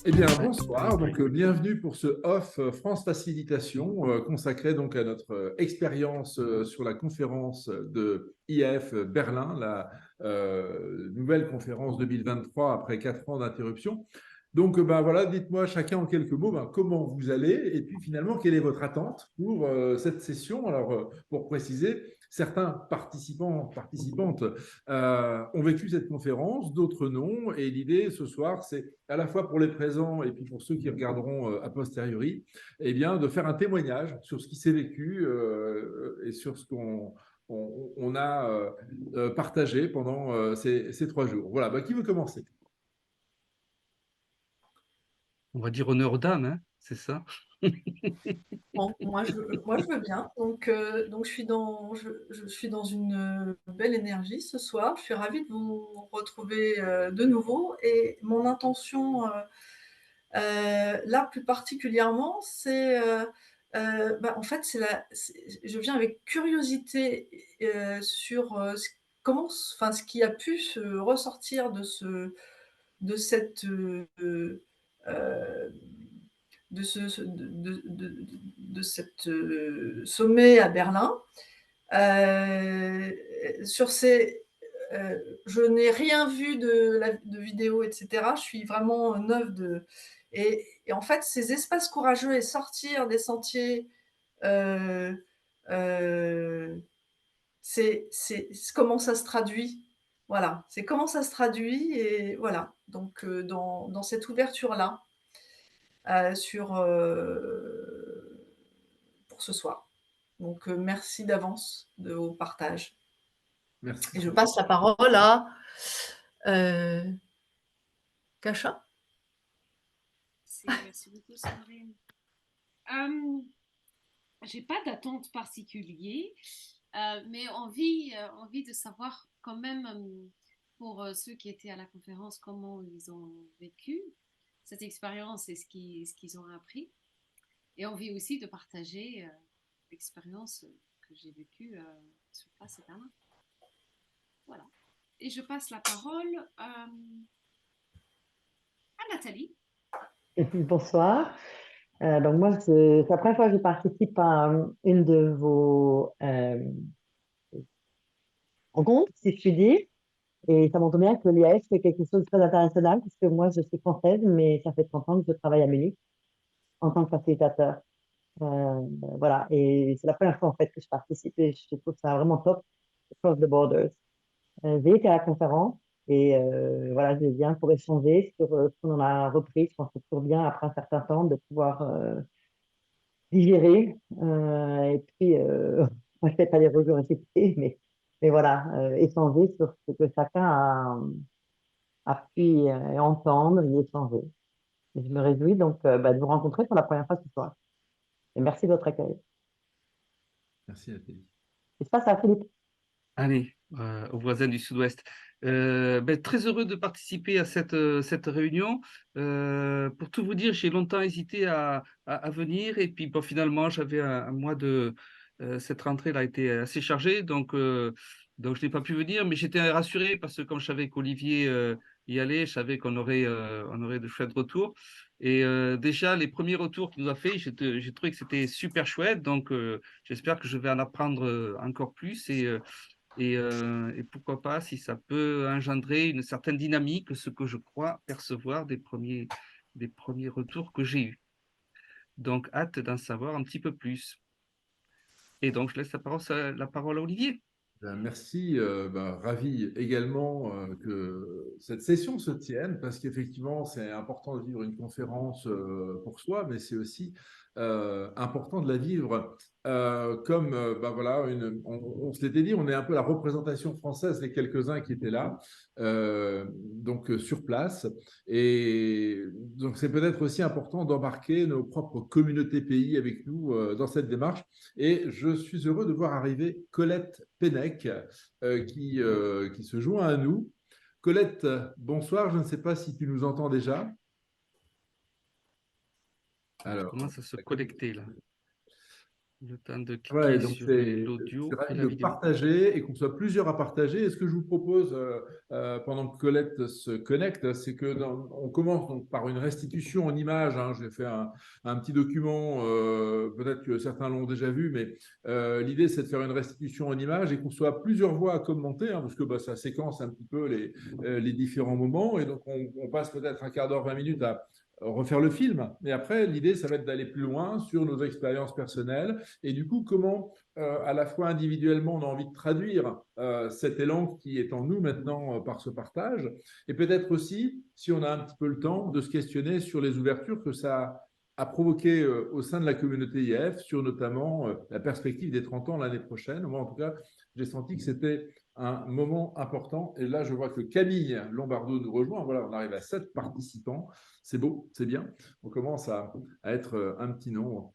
Eh bien, bonsoir. Donc, bienvenue pour ce Off France Facilitation consacré donc à notre expérience sur la conférence de IAF Berlin, la nouvelle conférence 2023 après 4 ans d'interruption. Donc, ben voilà, dites-moi chacun en quelques mots comment vous allez et puis finalement, quelle est votre attente pour cette session. Alors, pour préciser, certains participants, participantes ont vécu cette conférence, d'autres non. Et l'idée ce soir, c'est à la fois pour les présents et puis pour ceux qui regarderont a posteriori, eh bien, de faire un témoignage sur ce qui s'est vécu et sur ce qu'on a partagé pendant ces 3 jours. Voilà, bah, qui veut commencer? On va dire honneur aux dames, hein, c'est ça? Bon, moi, je veux bien. Donc je suis dans une belle énergie ce soir. Je suis ravie de vous retrouver de nouveau. Et mon intention, là, plus particulièrement, en fait, je viens avec curiosité sur ce qui a pu se ressortir de cette de ce de cette sommet à Berlin. Sur ces, je n'ai rien vu de vidéo, etc. Je suis vraiment neuve et en fait, ces espaces courageux et sortir des sentiers, euh, euh, c'est comment ça se traduit. Voilà, c'est comment ça se traduit et voilà. Donc, dans cette ouverture-là, sur pour ce soir. Donc, merci d'avance de vos partages. Merci. Et je passe la parole à Kacha. Merci beaucoup, Sandrine. J'ai pas d'attente particulière, mais envie de savoir quand même pour ceux qui étaient à la conférence comment ils ont vécu cette expérience et ce qu'ils ont appris. Et envie aussi de partager l'expérience que j'ai vécue sur place et Berlin. Voilà. Et je passe la parole à Nathalie. Bonsoir. Donc moi, c'est la première fois que je participe à une de vos rencontres, si je puis dire. Et ça montre bien que l'IAS c'est quelque chose de très international, puisque moi, je suis française, mais ça fait 30 ans que je travaille à Munich en tant que facilitateur. Voilà, et c'est la première fois en fait que je participe et je trouve ça vraiment top, Across the Borders. J'ai été à la conférence et voilà, je viens pour échanger sur ce qu'on en a repris. Je pense que c'est toujours bien, après un certain temps, de pouvoir digérer. Et puis, moi, je fais pas les regurgiter, mais voilà, échanger sur ce que chacun a pu entendre et échanger. Et je me réjouis donc de vous rencontrer pour la première fois ce soir. Et merci de votre accueil. Merci, Nathalie. Je passe à Philippe. Allez, aux voisins du Sud-Ouest. Très heureux de participer à cette réunion. Pour tout vous dire, j'ai longtemps hésité à venir et puis bon, finalement, j'avais un mois de... cette rentrée-là a été assez chargée, donc je n'ai pas pu venir, mais j'étais rassuré parce que comme je savais qu'Olivier y allait, je savais on aurait de chouettes retours. Et déjà, les premiers retours qu'il nous a fait, j'ai trouvé que c'était super chouette, donc j'espère que je vais en apprendre encore plus et pourquoi pas si ça peut engendrer une certaine dynamique, ce que je crois percevoir des premiers retours que j'ai eus. Donc, hâte d'en savoir un petit peu plus. Et donc, je laisse la parole à Olivier. Merci, ravi également que cette session se tienne parce qu'effectivement c'est important de vivre une conférence pour soi, mais c'est aussi important de la vivre comme voilà, on se l'était dit, on est un peu la représentation française, les quelques-uns qui étaient là, sur place. Et donc c'est peut-être aussi important d'embarquer nos propres communautés pays avec nous dans cette démarche. Et je suis heureux de voir arriver Colette Pennec qui se joint à nous. Colette, bonsoir. Je ne sais pas si tu nous entends déjà. Je Alors, commence à se connecter là. Le temps de Ouais, cliquer donc sur c'est l'audio et vrai la de vidéo. partager et qu'on soit plusieurs à partager. Et ce que je vous propose pendant que Colette se connecte, c'est que on commence donc par une restitution en images, hein. J'ai fait un petit document, peut-être que certains l'ont déjà vu, mais l'idée c'est de faire une restitution en images et qu'on soit plusieurs voix à commenter, hein, parce que ça séquence un petit peu les différents moments. Et donc on passe peut-être un quart d'heure, 20 minutes à refaire le film. Et après, l'idée, ça va être d'aller plus loin sur nos expériences personnelles et du coup, comment à la fois individuellement, on a envie de traduire cet élan qui est en nous maintenant par ce partage, et peut-être aussi, si on a un petit peu le temps, de se questionner sur les ouvertures que ça a provoqué au sein de la communauté IF, sur notamment la perspective des 30 ans l'année prochaine. Moi, en tout cas, j'ai senti que c'était un moment important. Et là, je vois que Camille Lombardo nous rejoint. Voilà, on arrive à 7 participants. C'est beau, c'est bien. On commence à être un petit nombre.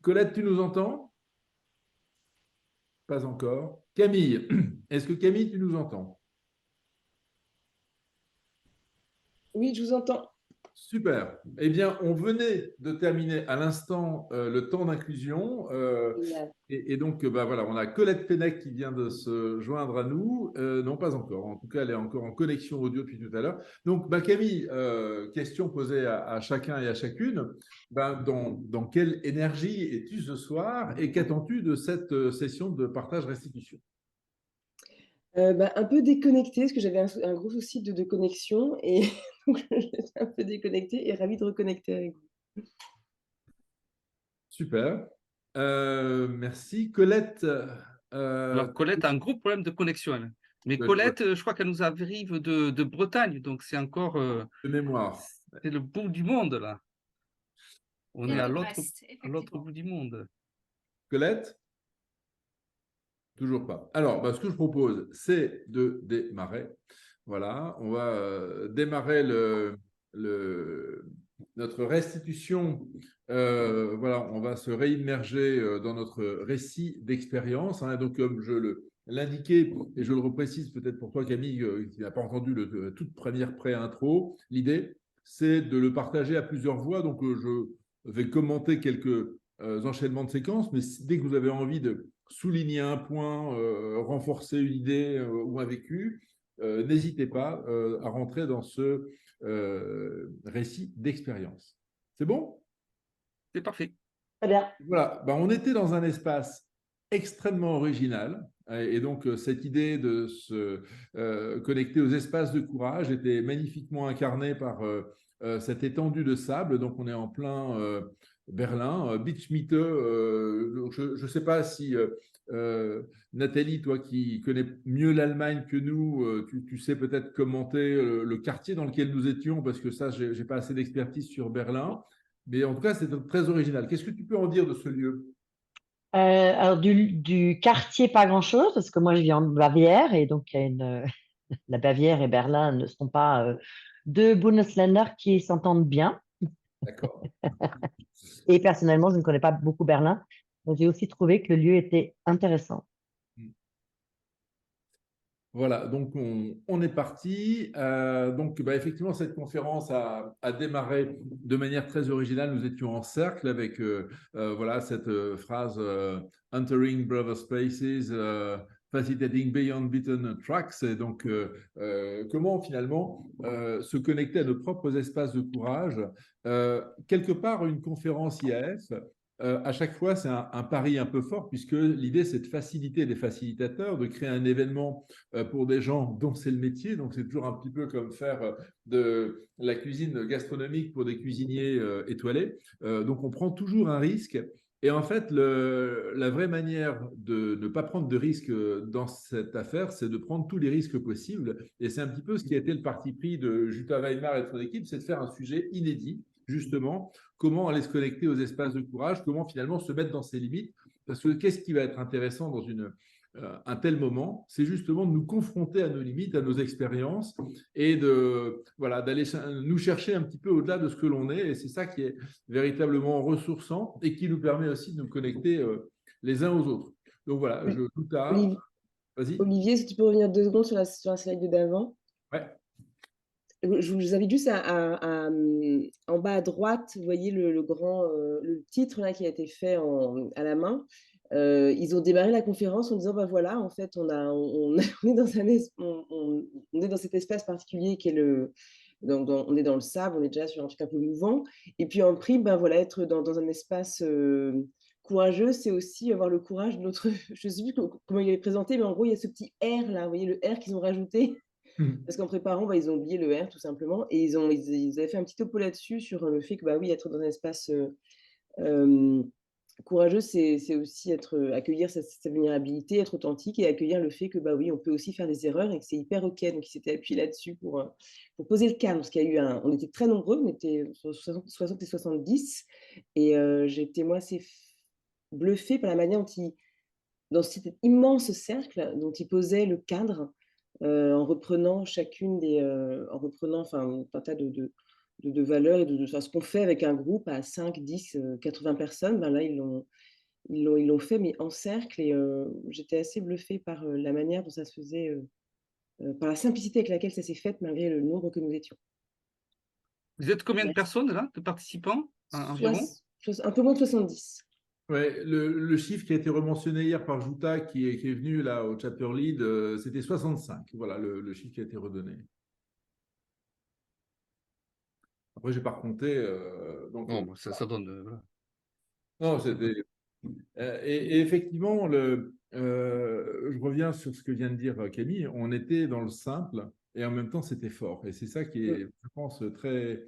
Colette, tu nous entends? Pas encore. Camille, est-ce que Camille, tu nous entends? Oui, je vous entends. Super. Eh bien, on venait de terminer à l'instant le temps d'inclusion. Génial. Et donc, voilà, on a Colette Pennec qui vient de se joindre à nous. Non, pas encore. En tout cas, elle est encore en connexion audio depuis tout à l'heure. Donc, Camille, question posée à chacun et à chacune. Dans quelle énergie es-tu ce soir et qu'attends-tu de cette session de partage-restitution? Un peu déconnectée, parce que j'avais un gros souci de connexion et donc j'étais un peu déconnectée et ravie de reconnecter avec vous. Super. Merci. Colette, Alors, Colette a un gros problème de connexion, elle. Mais Colette, je crois qu'elle nous arrive de Bretagne, donc c'est encore de mémoire. c'est le bout du monde, là. On est Et à de l'autre Brest, effectivement. bout du monde. Colette? Toujours pas. Alors, ce que je propose, c'est de démarrer. Voilà, on va démarrer notre restitution. Voilà, on va se réimmerger dans notre récit d'expérience, hein. Donc, comme je l'indiquais, et je le reprécise peut-être pour toi, Camille, qui n'a pas entendu la toute première pré-intro, l'idée, c'est de le partager à plusieurs voix. Donc, je vais commenter quelques enchaînements de séquences, mais dès que vous avez envie de souligner un point, renforcer une idée ou un vécu, n'hésitez pas à rentrer dans ce récit d'expérience. C'est bon? C'est parfait. Très bien. Voilà, on était dans un espace extrêmement original. Et donc, cette idée de se connecter aux espaces de courage était magnifiquement incarnée par cette étendue de sable. Donc, on est en plein Berlin, Beachmitte. Je ne sais pas si, Nathalie, toi qui connais mieux l'Allemagne que nous, tu sais peut-être commenter le quartier dans lequel nous étions, parce que ça, je n'ai pas assez d'expertise sur Berlin. Mais en tout cas, c'est très original. Qu'est-ce que tu peux en dire de ce lieu? Alors, du quartier, pas grand-chose, parce que moi, je vis en Bavière, et donc il y a la Bavière et Berlin ne sont pas deux Bundesländer qui s'entendent bien. D'accord. Et personnellement, je ne connais pas beaucoup Berlin. Donc, j'ai aussi trouvé que le lieu était intéressant. Voilà, donc on est parti. Donc, effectivement, cette conférence a démarré de manière très originale. Nous étions en cercle avec voilà, cette phrase Entering Brother Spaces, Facilitating Beyond Beaten Tracks. Et donc, comment finalement se connecter à nos propres espaces de courage. Quelque part, une conférence IAF, à chaque fois, c'est un pari un peu fort, puisque l'idée, c'est de faciliter les facilitateurs, de créer un événement pour des gens dont c'est le métier. Donc, c'est toujours un petit peu comme faire de la cuisine gastronomique pour des cuisiniers étoilés. Donc, on prend toujours un risque. Et en fait, la vraie manière de ne pas prendre de risques dans cette affaire, c'est de prendre tous les risques possibles. Et c'est un petit peu ce qui a été le parti pris de Jutta Weimar et de son équipe, c'est de faire un sujet inédit, justement, comment aller se connecter aux espaces de courage, comment finalement se mettre dans ses limites. Parce que qu'est-ce qui va être intéressant dans un tel moment, c'est justement de nous confronter à nos limites, à nos expériences et voilà, d'aller nous chercher un petit peu au-delà de ce que l'on est. Et c'est ça qui est véritablement ressourçant et qui nous permet aussi de nous connecter les uns aux autres. Donc voilà, tout tard. Vas-y. Olivier, si tu peux revenir 2 secondes sur la slide d'avant. Ouais. Je vous invite juste en bas à droite, vous voyez le grand le titre là qui a été fait à la main. Ils ont démarré la conférence en disant bah voilà, en fait, on est dans on est dans cet espace particulier qui est on est dans le sable, on est déjà sur un truc un peu mouvant. Et puis en prime, ben voilà, être dans un espace courageux, c'est aussi avoir le courage de notre. Je ne sais plus comment il est présenté, mais en gros, il y a ce petit R là, vous voyez le R qu'ils ont rajouté. Parce qu'en préparant, bah, ils ont oublié le R tout simplement et ils avaient fait un petit topo là-dessus sur le fait que, bah, oui, être dans un espace, hem, courageux, c'est aussi accueillir sa vulnérabilité, être authentique et accueillir le fait que, bah, oui, on peut aussi faire des erreurs et que c'est hyper OK. Donc ils s'étaient appuyés là-dessus pour poser le cadre. Parce qu'il y a eu on était très nombreux, on était sur 60 et 70 et j'étais moi assez bluffée par la manière dont ils dans cet immense cercle dont ils posaient le cadre, en reprenant en reprenant enfin un tas de valeurs et enfin ce qu'on fait avec un groupe à 5, 10, 80 personnes, ben là ils l'ont fait mais en cercle et j'étais assez bluffée par, la manière dont ça se faisait, par la simplicité avec laquelle ça s'est fait malgré le nombre que nous étions. Vous êtes combien de Merci. personnes là, de participants environ? Un peu moins de 70. Ouais, le chiffre qui a été rementionné hier par Jouta, qui est venu là au chapter lead, c'était 65. Voilà le chiffre qui a été redonné. Après, je n'ai pas recompté. Bon, ça donne. Voilà. Non, c'était. Et effectivement, je reviens sur ce que vient de dire Camille. On était dans le simple et en même temps, c'était fort. Et c'est ça qui est, je pense, très,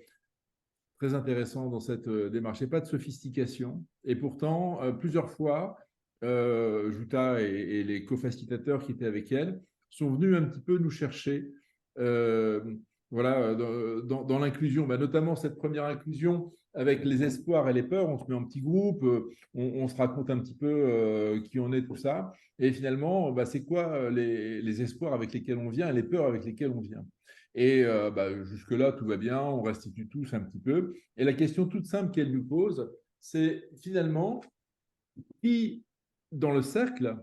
très intéressant dans cette démarche. Il n'y a pas de sophistication. Et pourtant, plusieurs fois, Jouta et les co-facilitateurs qui étaient avec elle sont venus un petit peu nous chercher voilà, dans l'inclusion, bah, notamment cette première inclusion avec les espoirs et les peurs. On se met en petit groupe, on se raconte un petit peu qui on est, tout ça. Et finalement, bah, c'est quoi les espoirs avec lesquels on vient et les peurs avec lesquelles on vient. Et bah, jusque-là, tout va bien, on restitue tous un petit peu. Et la question toute simple qu'elle nous pose, c'est finalement, qui, dans le cercle,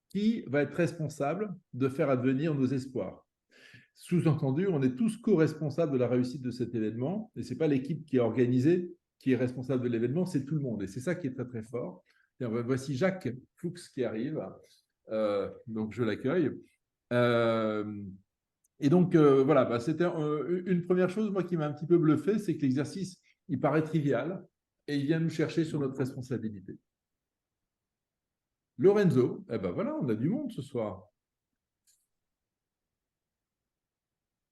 qui va être responsable de faire advenir nos espoirs? Sous-entendu, on est tous co-responsables de la réussite de cet événement, et ce n'est pas l'équipe qui est organisée qui est responsable de l'événement, c'est tout le monde. Et c'est ça qui est très, très fort. Et voici Jacques Fuchs qui arrive, donc je l'accueille. Et donc, voilà, bah, c'était une première chose, moi, qui m'a un petit peu bluffé, c'est que l'exercice, il paraît trivial et il vient nous chercher sur notre responsabilité. Lorenzo, eh ben voilà, on a du monde ce soir.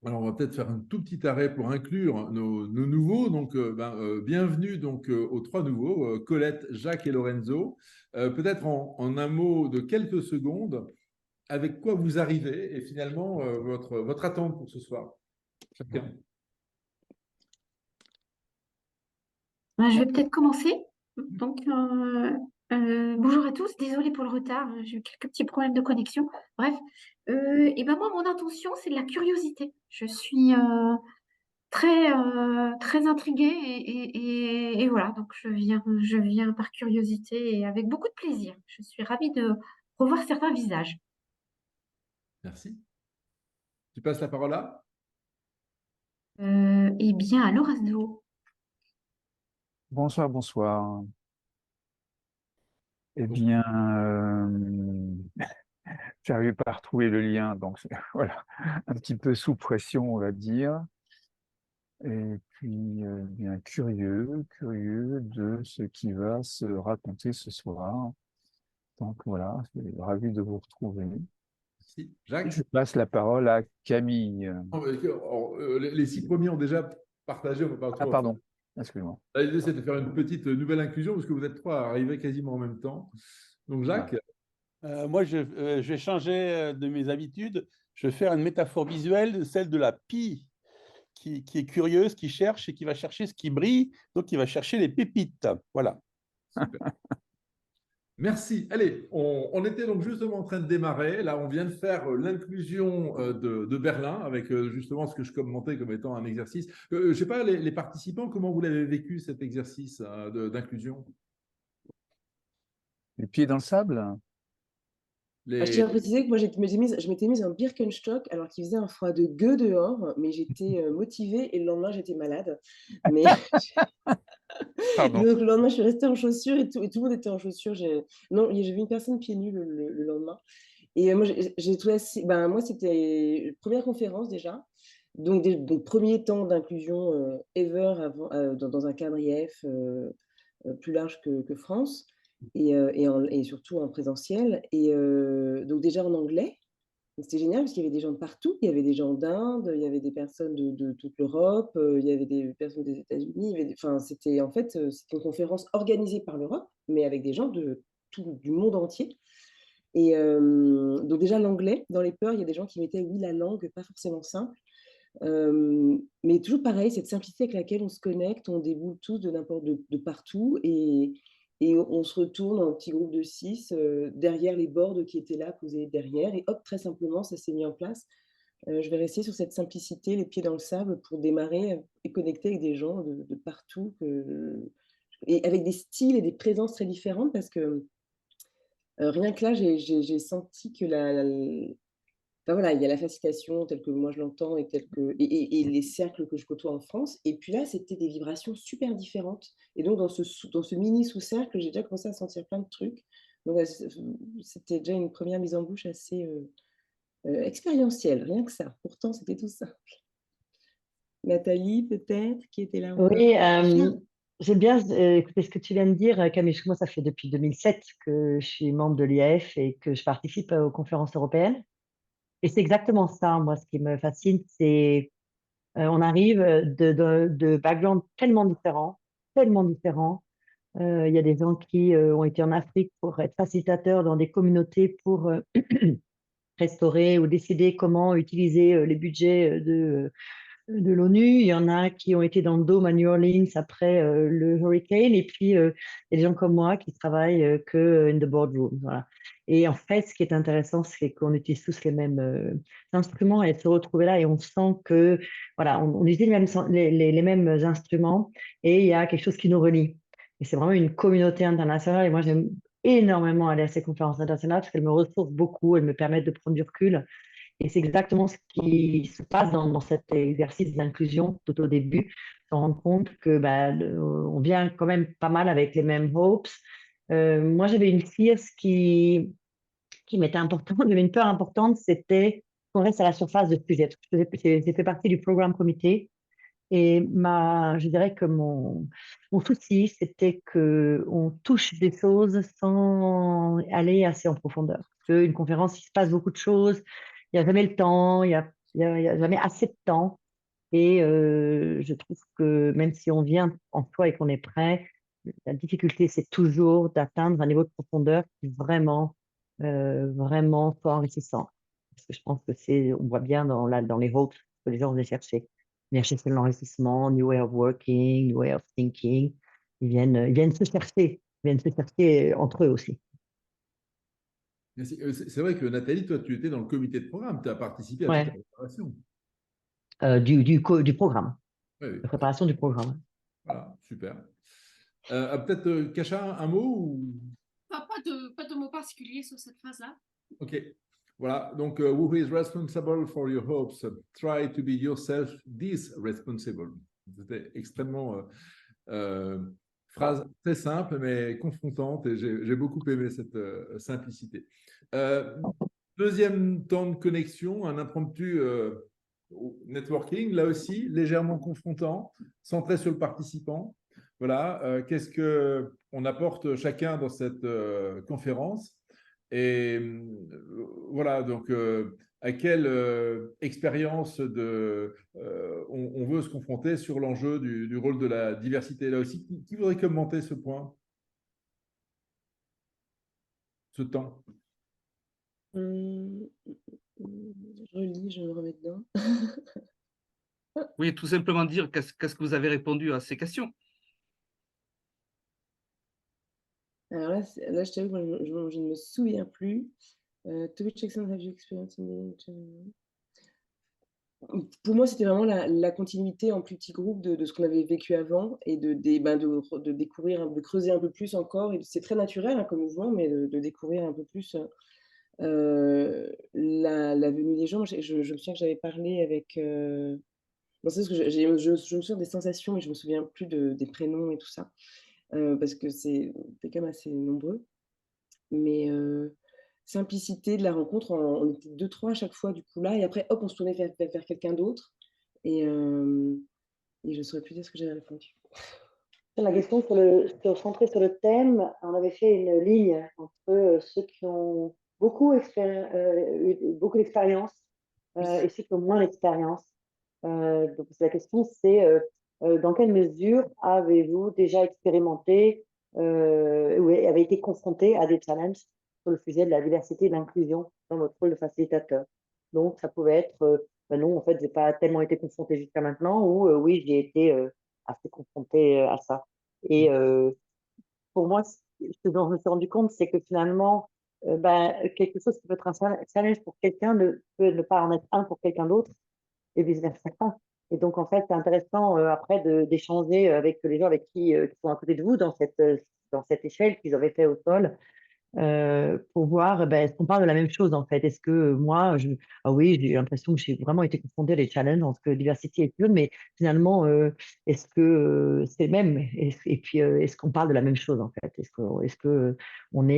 Alors, on va peut-être faire un tout petit arrêt pour inclure nos nouveaux. Donc, bienvenue donc, aux trois nouveaux, Colette, Jacques et Lorenzo. Peut-être en un mot de quelques secondes, avec quoi vous arrivez et finalement votre attente pour ce soir. Chacun. Je vais peut-être commencer. Donc, bonjour à tous. Désolée pour le retard. J'ai eu quelques petits problèmes de connexion. Bref, et ben moi, mon intention, c'est de la curiosité. Je suis très intriguée et voilà. Donc, je viens par curiosité et avec beaucoup de plaisir. Je suis ravie de revoir certains visages. Merci. Tu passes la parole là. Eh bien, à Lorenzo. Bonsoir, bonsoir. Eh bien, j'arrive pas à retrouver le lien, donc voilà, un petit peu sous pression, on va dire. Et puis, bien curieux de ce qui va se raconter ce soir. Donc voilà, je suis ravi de vous retrouver. Merci. Jacques. Je passe la parole à Camille. Les 6 premiers ont déjà partagé. On peut pas Ah, pardon, excuse-moi. L'idée, c'est de faire une petite nouvelle inclusion parce que vous êtes trois à arriver quasiment en même temps. Donc, Jacques. Moi, je vais changer de mes habitudes. Je vais faire une métaphore visuelle, celle de la pie qui est curieuse, qui cherche et qui va chercher ce qui brille, donc qui va chercher les pépites. Voilà. Super. Merci. Allez, on était donc justement en train de démarrer. Là, on vient de faire l'inclusion de Berlin avec justement ce que je commentais comme étant un exercice. Je ne sais pas, les participants, comment vous l'avez vécu cet exercice d'inclusion? Les pieds dans le sable? Je tiens à préciser que moi, je m'étais mise en Birkenstock alors qu'il faisait un froid de gueux dehors, mais j'étais motivée et le lendemain, j'étais malade. Mais Pardon. donc, le lendemain, je suis restée en chaussures et tout le monde était en chaussures. Non, j'ai vu une personne pieds nus le lendemain. Et moi, j'ai trouvé moi, c'était la première conférence déjà. Donc premier temps d'inclusion ever avant, dans un cadre IF plus large que France et surtout en présentiel. Et donc déjà en anglais. Donc, c'était génial parce qu'il y avait des gens de partout. Il y avait des gens d'Inde, il y avait des personnes de toute l'Europe, il y avait des personnes des États-Unis. Enfin, c'était en fait c'était une conférence organisée par l'Europe, mais avec des gens du monde entier. Et donc déjà l'anglais, dans les peurs, il y a des gens qui mettaient oui la langue, pas forcément simple. Mais toujours pareil, cette simplicité avec laquelle on se connecte, on déboule tous de partout et on se retourne en petit groupe de 6 derrière les boards qui étaient là, posés derrière. Et hop, très simplement, ça s'est mis en place. Je vais rester sur cette simplicité, les pieds dans le sable, pour démarrer et connecter avec des gens de partout et avec des styles et des présences très différentes parce que rien que là, j'ai senti que enfin, voilà, il y a la facilitation telle que moi je l'entends et les cercles que je côtoie en France. Et puis là, c'était des vibrations super différentes. Et donc, dans ce mini sous-cercle, j'ai déjà commencé à sentir plein de trucs. Donc, c'était déjà une première mise en bouche assez expérientielle, rien que ça. Pourtant, c'était tout simple. Nathalie, peut-être, qui était là encore. Oui, j'aime bien écouter ce que tu viens de dire, Camille. Moi, ça fait depuis 2007 que je suis membre de l'IAF et que je participe aux conférences européennes. Et c'est exactement ça, moi, ce qui me fascine, c'est on arrive de backgrounds tellement différents, tellement différents. Il y a des gens qui ont été en Afrique pour être facilitateurs dans des communautés pour restaurer ou décider comment utiliser les budgets de l'ONU. Il y en a qui ont été dans le dôme à New Orleans après le hurricane. Et puis, il y a des gens comme moi qui travaillent que in the boardroom. Voilà. Et en fait, ce qui est intéressant, c'est qu'on utilise tous les mêmes instruments et de se retrouver là et on sent que, voilà, on utilise les mêmes instruments et il y a quelque chose qui nous relie. Et c'est vraiment une communauté internationale. Et moi, j'aime énormément aller à ces conférences internationales parce qu'elles me ressourcent beaucoup, elles me permettent de prendre du recul. Et c'est exactement ce qui se passe dans cet exercice d'inclusion tout au début, se rendre compte que on vient quand même pas mal avec les mêmes hopes. Moi, j'avais une fear qui m'était importante, j'avais une peur importante, c'était qu'on reste à la surface de ce sujet. J'ai fait partie du programme comité et je dirais que mon souci, c'était qu'on touche des choses sans aller assez en profondeur. Parce qu'une conférence, il se passe beaucoup de choses, il n'y a jamais le temps, il y a jamais assez de temps. Et je trouve que même si on vient en soi et qu'on est prêt, la difficulté, c'est toujours d'atteindre un niveau de profondeur qui vraiment, vraiment soit enrichissant. Parce que je pense que on voit bien dans les hopes que les gens veulent chercher. Ils viennent chercher l'enrichissement, new way of working, new way of thinking. Ils viennent se chercher. Ils viennent se chercher entre eux aussi. C'est vrai que Nathalie, toi, tu étais dans le comité de programme, tu as participé à toute la Ouais. préparation. Du programme, Oui, oui. la préparation du programme. Voilà, super. Peut-être, Kacha, un mot ou... Pas de mot particulier sur cette phrase-là. Ok. Voilà. Donc, who is responsible for your hopes? Try to be yourself this responsible. C'était extrêmement phrase très simple mais confrontante et j'ai beaucoup aimé cette simplicité. Deuxième temps de connexion, un impromptu networking, là aussi légèrement confrontant, centré sur le participant. Voilà, qu'est-ce qu'on apporte chacun dans cette conférence et voilà, donc à quelle expérience on veut se confronter sur l'enjeu du rôle de la diversité. Là aussi, qui voudrait commenter ce point, ce temps? Je relis, je me remets dedans. Oui, tout simplement dire qu'est-ce que vous avez répondu à ces questions. Alors là, je t'avoue que je ne me souviens plus. To which extent have you experienced Pour moi, c'était vraiment la continuité en plus petit groupe de ce qu'on avait vécu avant et de découvrir, de creuser un peu plus encore. Et c'est très naturel comme mouvement, mais de découvrir un peu plus la venue des gens, je me souviens que j'avais parlé avec... non, c'est parce que je me souviens des sensations, mais je me souviens plus des prénoms et tout ça, parce que c'était quand même assez nombreux. Mais simplicité de la rencontre, on était 2-3 à chaque fois du coup là, et après hop, on se tournait vers quelqu'un d'autre, et je ne saurais plus dire ce que j'avais répondu. La question centrée sur le thème, on avait fait une ligne entre ceux qui ont eu beaucoup d'expérience et ceux qui ont moins d'expérience. Donc la question, c'est dans quelle mesure avez-vous déjà expérimenté ou avez été confronté à des challenges sur le sujet de la diversité et de l'inclusion dans votre rôle de facilitateur? Donc, ça pouvait être, non, en fait, je n'ai pas tellement été confrontée jusqu'à maintenant, ou oui, j'ai été assez confrontée à ça. Et pour moi, ce dont je me suis rendu compte, c'est que finalement, quelque chose qui peut être un challenge pour quelqu'un peut ne pas en être un pour quelqu'un d'autre, et vice-versa. Et donc, en fait, c'est intéressant après d'échanger avec les gens avec qui sont à côté de vous dans cette échelle qu'ils auraient fait au sol, pour voir est-ce qu'on parle de la même chose en fait. Est-ce que moi, ah oui, j'ai l'impression que j'ai vraiment été confrontée à des challenges entre diversité et inclusion, mais finalement, est-ce que c'est le même? Et puis, est-ce qu'on parle de la même chose en fait? Est-ce que on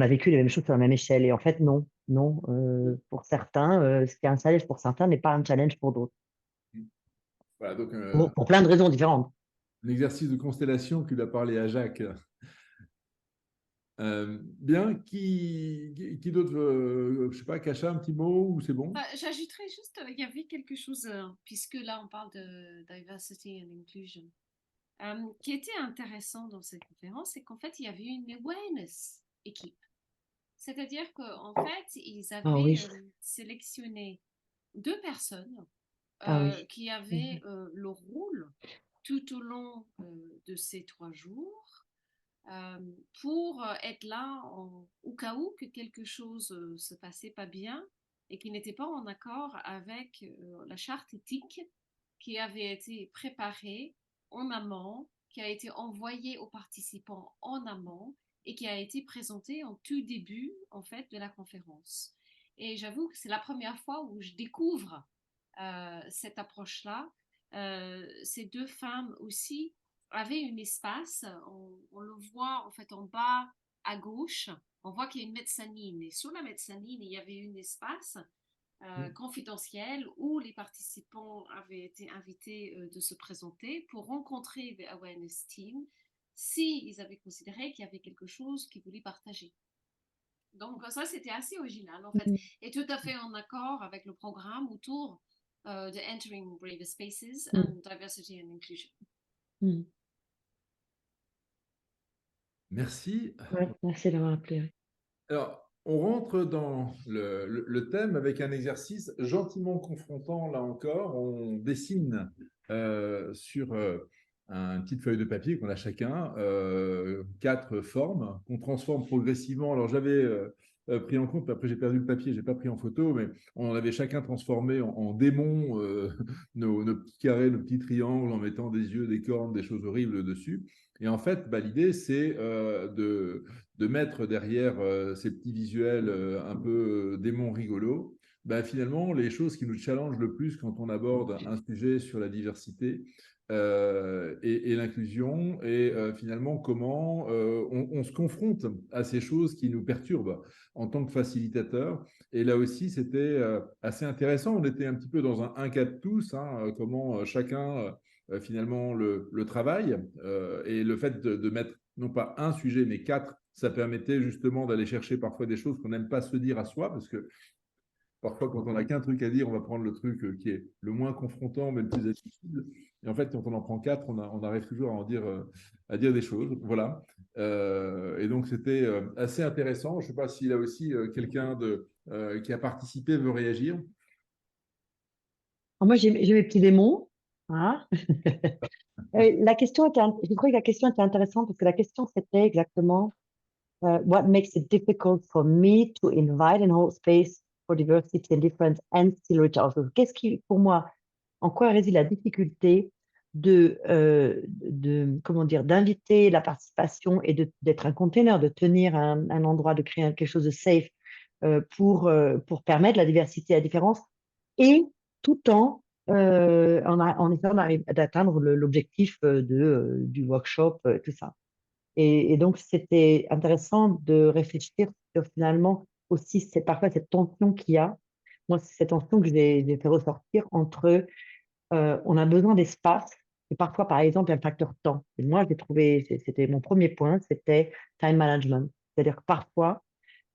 a vécu les mêmes choses sur la même échelle? Et en fait, non, non. Pour certains, ce qui est un challenge pour certains n'est pas un challenge pour d'autres. Voilà, donc Pour plein de raisons différentes. un exercice de constellation qu'il a parlé à Jacques. Bien, qui d'autre veut, je sais pas, Kacha, un petit mot ou c'est bon? J'ajouterais juste, il y avait quelque chose, puisque là on parle de diversity and inclusion, qui était intéressant dans cette conférence, c'est qu'en fait il y avait une awareness équipe. C'est-à-dire qu'en fait, ils avaient oui. sélectionné 2 personnes Oui. qui avaient le rôle tout au long de ces 3 jours pour être là au cas où que quelque chose se passait pas bien et qui n'était pas en accord avec la charte éthique qui avait été préparée en amont, qui a été envoyée aux participants en amont et qui a été présentée en tout début en fait de la conférence. Et j'avoue que c'est la première fois où je découvre cette approche-là. Ces 2 femmes aussi avaient un espace, on le voit en fait en bas à gauche, on voit qu'il y a une mezzanine et sur la mezzanine il y avait un espace confidentiel où les participants avaient été invités de se présenter pour rencontrer the Awareness Team s'ils avaient considéré qu'il y avait quelque chose qu'ils voulaient partager. Donc ça c'était assez original en fait et tout à fait en accord avec le programme autour de Entering Braver Spaces and Diversity and Inclusion. Merci. Ouais, merci d'avoir appelé. Alors, on rentre dans le thème avec un exercice gentiment confrontant, là encore. On dessine sur une petite feuille de papier qu'on a chacun, 4 formes qu'on transforme progressivement. Alors, j'avais pris en compte, après j'ai perdu le papier, je n'ai pas pris en photo, mais on avait chacun transformé en démons nos petits carrés, nos petits triangles, en mettant des yeux, des cornes, des choses horribles dessus. Et en fait, l'idée, c'est de mettre derrière ces petits visuels un peu démons rigolos, finalement, les choses qui nous challengent le plus quand on aborde un sujet sur la diversité et l'inclusion, et finalement comment on se confronte à ces choses qui nous perturbent en tant que facilitateur. Et là aussi, c'était assez intéressant. On était un petit peu dans un cas de tous, comment chacun finalement le travail et le fait de mettre non pas un sujet, mais 4, ça permettait justement d'aller chercher parfois des choses qu'on n'aime pas se dire à soi, parce que parfois, quand on n'a qu'un truc à dire, on va prendre le truc qui est le moins confrontant, mais le plus accessible. Et en fait, quand on en prend 4, on arrive toujours à dire des choses. Voilà. Et donc, c'était assez intéressant. Je ne sais pas si là aussi, quelqu'un qui a participé veut réagir. Alors moi, j'ai mes petits démons. Hein. Je crois que la question était intéressante parce que la question, c'était exactement what makes it difficult for me to invite and hold space for diversity and difference and still reach out. Qu'est-ce qui, pour moi, en quoi réside la difficulté comment dire, d'inviter la participation et d'être un container, de tenir un endroit, de créer quelque chose de safe pour permettre la diversité et la différence, et tout en, en essayant d'atteindre l'objectif du workshop, tout ça. Et donc, c'était intéressant de réfléchir sur finalement aussi parfois cette tension qu'il y a. Moi, c'est cette tension que j'ai fait ressortir entre on a besoin d'espace et parfois, par exemple, il y a le facteur temps. Et moi, j'ai trouvé, c'était mon premier point, c'était time management. C'est-à-dire que parfois,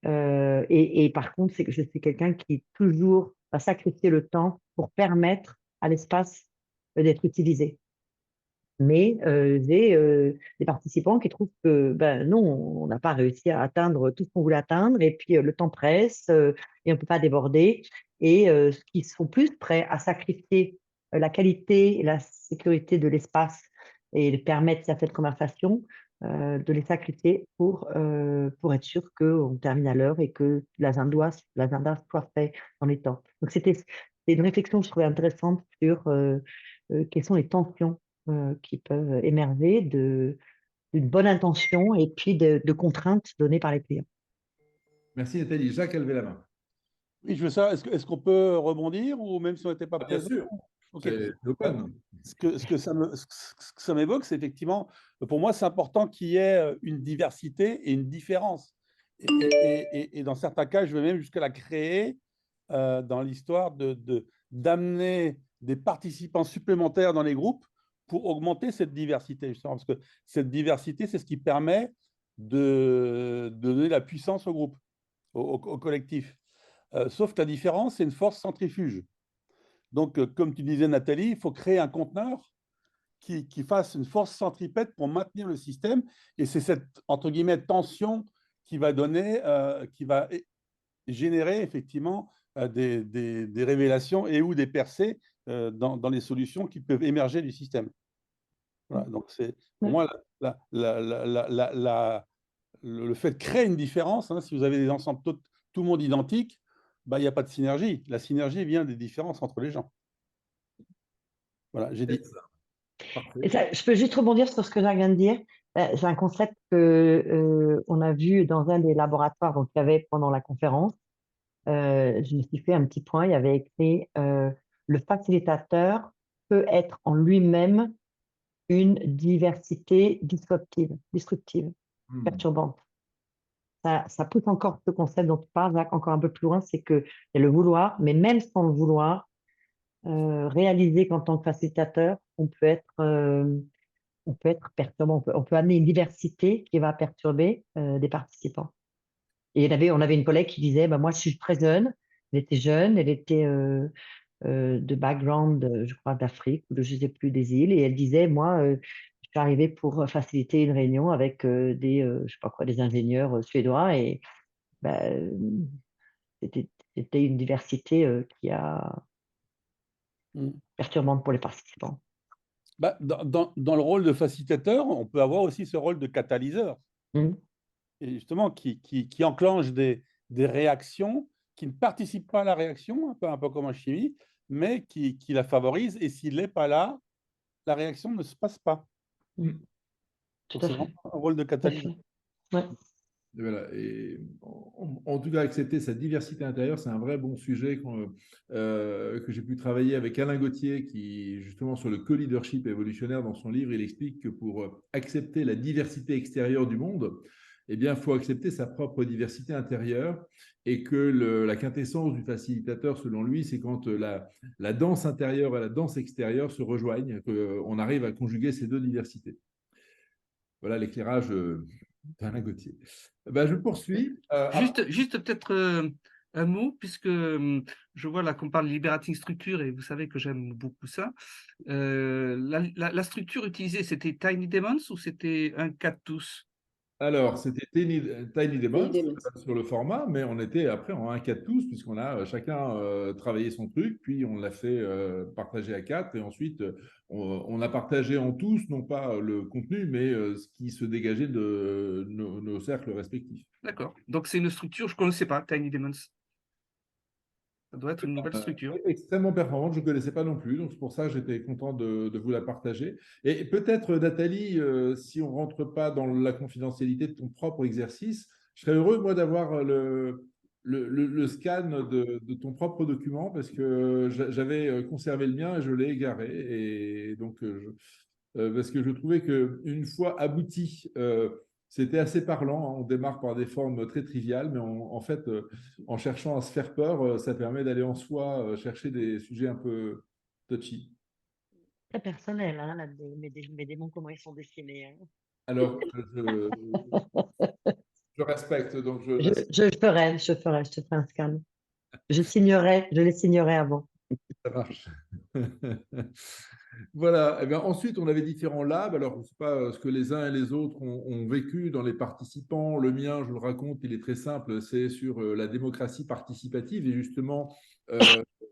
et par contre, c'est que je suis quelqu'un qui toujours va sacrifier le temps pour permettre à l'espace d'être utilisé. Mais j'ai des participants qui trouvent que ben, non, on n'a pas réussi à atteindre tout ce qu'on voulait atteindre, et puis le temps presse et on ne peut pas déborder. Et qui sont plus prêts à sacrifier la qualité et la sécurité de l'espace et de permettre certaines conversations, de les sacrifier pour être sûr qu'on termine à l'heure et que l'agenda soit fait dans les temps. Donc, c'est une réflexion que je trouvais intéressante sur quelles sont les tensions qui peuvent émerger d'une bonne intention et puis de contraintes données par les clients. Merci Nathalie. Jacques a levé la main. Oui, je veux savoir, est-ce qu'on peut rebondir ou même si on n'était pas Ah, bien présent? sûr, Ok. c'est open. Ce que ça m'évoque, c'est effectivement, pour moi, c'est important qu'il y ait une diversité et une différence. Et dans certains cas, je vais même jusqu'à la créer dans l'histoire d'amener des participants supplémentaires dans les groupes pour augmenter cette diversité, justement, parce que cette diversité, c'est ce qui permet de donner la puissance au groupe, au collectif. Sauf que la différence, c'est une force centrifuge. Donc, comme tu disais, Nathalie, il faut créer un conteneur qui fasse une force centripète pour maintenir le système. Et c'est cette, entre guillemets, tension qui va qui va générer effectivement des révélations et ou des percées dans les solutions qui peuvent émerger du système. Voilà, donc c'est pour moi le fait de créer une différence, hein, si vous avez des ensembles tout le monde identique, bah, il n'y a pas de synergie. La synergie vient des différences entre les gens. Voilà, j'ai dit. Et ça, je peux juste rebondir sur ce que Jacques vient de dire. C'est un concept qu'on a vu dans un des laboratoires qu'il y avait pendant la conférence. Je me suis fait un petit point, il y avait écrit le facilitateur peut être en lui-même une diversité destructive, perturbante. Ça pousse encore ce concept dont tu parles, Jacques, encore un peu plus loin, c'est qu'il y a le vouloir, mais même sans le vouloir, réaliser qu'en tant que facilitateur, on peut être perturbant, on peut amener une diversité qui va perturber des participants. Et on avait une collègue qui disait, bah, moi je suis très jeune, elle était de background, je crois, d'Afrique ou de je ne sais plus des îles, et elle disait, moi je suis arrivée pour faciliter une réunion avec je sais pas quoi, des ingénieurs suédois, et bah, c'était une diversité qui a perturbante pour les participants. Bah, dans le rôle de facilitateur, on peut avoir aussi ce rôle de catalyseur. Et justement, qui enclenche des réactions qui ne participent pas à la réaction, un peu comme en chimie, mais qui la favorise. Et s'il n'est pas là, la réaction ne se passe pas. Donc, c'est vraiment un rôle de catalyseur. Ouais. Et voilà. Et en tout cas, accepter cette diversité intérieure, c'est un vrai bon sujet que j'ai pu travailler avec Alain Gauthier, qui, justement, sur le co-leadership évolutionnaire, dans son livre, il explique que pour accepter la diversité extérieure du monde, eh bien, il faut accepter sa propre diversité intérieure, et que la quintessence du facilitateur, selon lui, c'est quand la danse intérieure et la danse extérieure se rejoignent, qu'on arrive à conjuguer ces deux diversités. Voilà l'éclairage d'Alain Gauthier. Ben, je poursuis. Juste peut-être un mot, puisque je vois là qu'on parle de liberating structure, et vous savez que j'aime beaucoup ça. La structure utilisée, c'était Tiny Demons ou c'était un cas de tous? Alors, c'était Tiny Demons sur le format, mais on était après en 1-4 tous, puisqu'on a chacun travaillé son truc, puis on l'a fait partager à 4, et ensuite on a partagé en tous, non pas le contenu, mais ce qui se dégageait de nos cercles respectifs. D'accord. Donc, c'est une structure, je ne connaissais pas, Tiny Demons. Ça doit être une nouvelle structure. Extrêmement performante, je ne connaissais pas non plus, donc c'est pour ça que j'étais content de vous la partager. Et peut-être, Nathalie, si on ne rentre pas dans la confidentialité de ton propre exercice, je serais heureux, moi, d'avoir le scan de ton propre document parce que j'avais conservé le mien et je l'ai égaré. Et donc, parce que je trouvais qu'une fois abouti, c'était assez parlant, hein. On démarre par des formes très triviales, mais en fait, en cherchant à se faire peur, ça permet d'aller en soi chercher des sujets un peu touchy. Très personnel, hein, mes démons, comment ils sont dessinés, hein. Alors, je respecte, donc je Je, n'insiste. je te ferai un scan. Je les signerai avant. Ça marche. Voilà. Eh bien, ensuite, on avait différents labs. Alors, je ne sais pas ce que les uns et les autres ont vécu dans les participants. Le mien, je le raconte, il est très simple. C'est sur la démocratie participative. Et justement,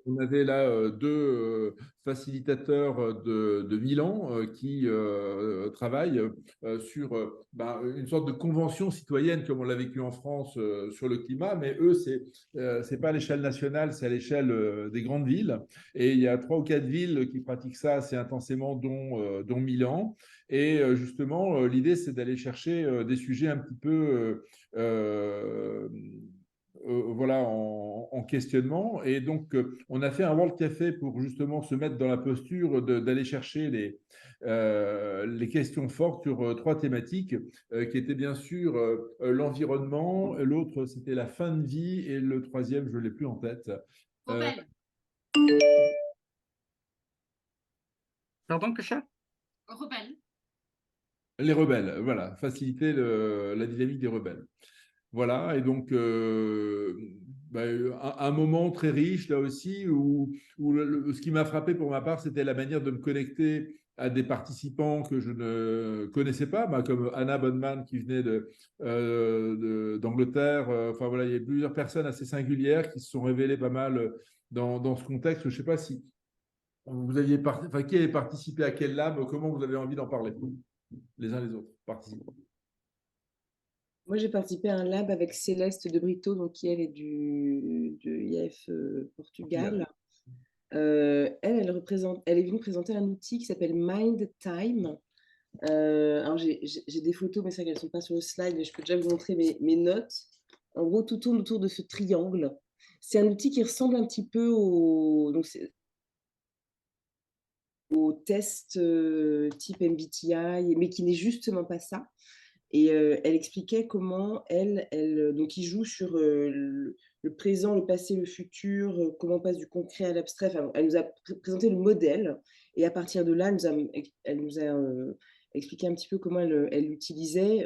on avait là deux facilitateurs de Milan qui travaillent sur une sorte de convention citoyenne, comme on l'a vécu en France sur le climat. Mais eux, c'est pas à l'échelle nationale, c'est à l'échelle des grandes villes. Et il y a 3 ou 4 villes qui pratiquent ça assez intensément, dont Milan. Et justement, l'idée, c'est d'aller chercher des sujets un petit peu voilà, en questionnement. Et donc, on a fait un World Café pour justement se mettre dans la posture d'aller chercher les questions fortes sur 3 thématiques qui étaient bien sûr l'environnement, l'autre, c'était la fin de vie, et le troisième, je ne l'ai plus en tête. Rebelle. Pardon, Kacha? Rebelle. Les rebelles, voilà, faciliter la dynamique des rebelles. Voilà, et donc un moment très riche là aussi, où ce qui m'a frappé pour ma part, c'était la manière de me connecter à des participants que je ne connaissais pas, comme Anna Bonman qui venait d'Angleterre. Enfin voilà, il y a plusieurs personnes assez singulières qui se sont révélées pas mal dans ce contexte. Je ne sais pas si vous aviez enfin, qui avait participé à quel lab, comment vous avez envie d'en parler, les uns les autres, participants. Moi, j'ai participé à un lab avec Céleste de Brito, donc qui elle est de IF Portugal. Elle est venue présenter un outil qui s'appelle Mind Time. Alors, j'ai des photos, mais c'est vrai qu'elles ne sont pas sur le slide, mais je peux déjà vous montrer mes notes. En gros, tout tourne autour de ce triangle. C'est un outil qui ressemble un petit peu au test type MBTI, mais qui n'est justement pas ça. Et elle expliquait comment donc il joue sur le présent, le passé, le futur, comment on passe du concret à l'abstrait. Enfin, elle nous a présenté le modèle, et à partir de là, elle nous a expliqué un petit peu comment elle l'utilisait,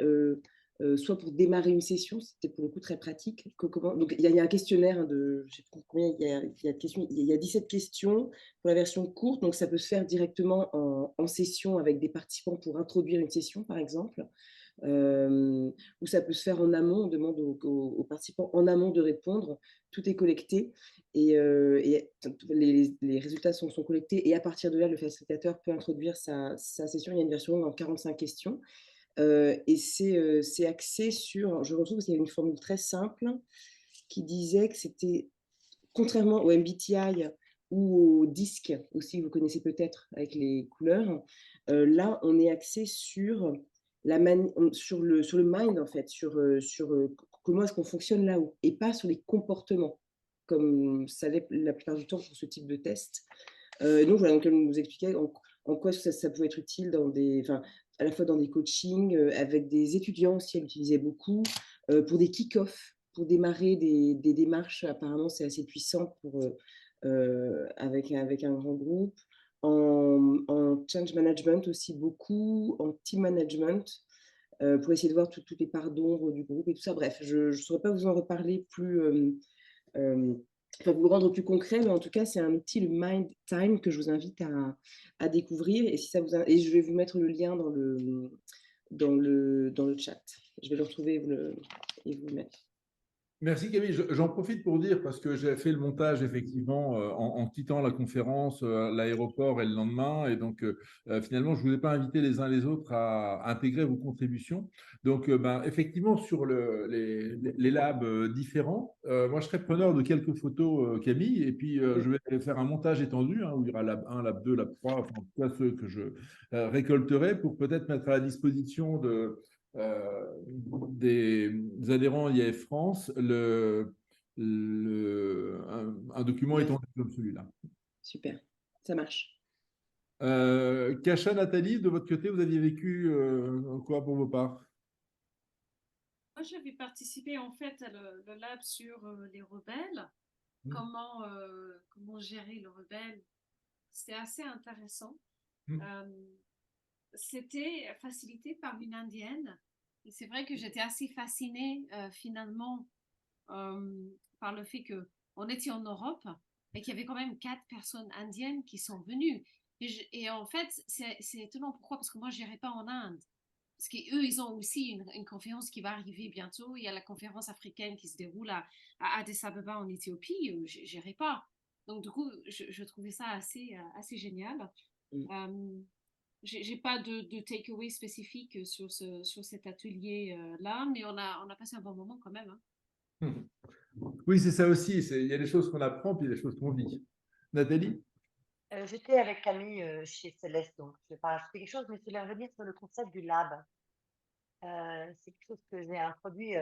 soit pour démarrer une session, c'était pour le coup très pratique. Donc il y a un questionnaire je sais pas combien, il y a 17 questions pour la version courte, donc ça peut se faire directement en session avec des participants pour introduire une session, par exemple. Ou ça peut se faire en amont, on demande aux participants en amont de répondre, tout est collecté, et les résultats sont collectés, et à partir de là, le facilitateur peut introduire sa session. Il y a une version en 45 questions, et c'est axé sur, je retrouve qu'il y a une formule très simple qui disait que c'était, contrairement au MBTI ou au disque aussi, vous connaissez peut-être avec les couleurs, là, on est axé sur sur le mind, en fait, sur comment est-ce qu'on fonctionne là-haut, et pas sur les comportements, comme ça l'est la plupart du temps pour ce type de test. Donc voilà, donc elle nous expliquait en quoi ça pouvait être utile à la fois dans des coachings, avec des étudiants aussi, elle utilisait beaucoup, pour des kick-offs, pour démarrer des démarches. Apparemment, c'est assez puissant avec un grand groupe. En change management aussi beaucoup, en team management, pour essayer de voir toutes les parts d'ombre du groupe et tout ça. Bref, je ne saurais pas vous en reparler enfin, vous le rendre plus concret, mais en tout cas, c'est un outil, le Mind Time, que je vous invite à découvrir. Et, si ça vous et je vais vous mettre le lien dans le chat. Je vais le retrouver et vous le mettre. Merci Camille. J'en profite pour dire, parce que j'ai fait le montage effectivement en quittant la conférence à l'aéroport et le lendemain, et donc finalement je ne vous ai pas invité les uns les autres à intégrer vos contributions. Donc effectivement sur les labs différents, moi je serais preneur de quelques photos Camille, et puis je vais faire un montage étendu où il y aura lab 1, lab 2, lab 3, enfin en tout cas ceux que je récolterai pour peut-être mettre à la disposition des adhérents IAF France un document Ouais. étendu comme celui-là. Super, ça marche. Kacha, Nathalie, de votre côté, vous aviez vécu quoi pour vos parts? Moi, j'avais participé en fait à le lab sur les rebelles, Mm. comment gérer le rebelle. C'était assez intéressant. Mm. C'était facilité par une Indienne. Et c'est vrai que j'étais assez fascinée finalement par le fait qu'on était en Europe et qu'il y avait quand même 4 personnes indiennes qui sont venues. Et en fait, c'est étonnant. Pourquoi? Parce que moi, je n'irai pas en Inde. Parce qu'eux, ils ont aussi une conférence qui va arriver bientôt. Il y a la conférence africaine qui se déroule à Addis Abeba en Éthiopie. Je n'irai pas. Donc, du coup, je trouvais ça assez génial. Mm. Je n'ai pas de takeaway spécifique sur cet atelier-là, mais on a passé un bon moment quand même. Hein. Mm. Oui, c'est ça aussi. Il y a des choses qu'on apprend, puis il y a des choses qu'on vit. Nathalie? J'étais avec Camille chez Céleste, donc je vais pas rajouter quelque chose, mais je voulais revenir sur le concept du lab. C'est quelque chose que j'ai introduit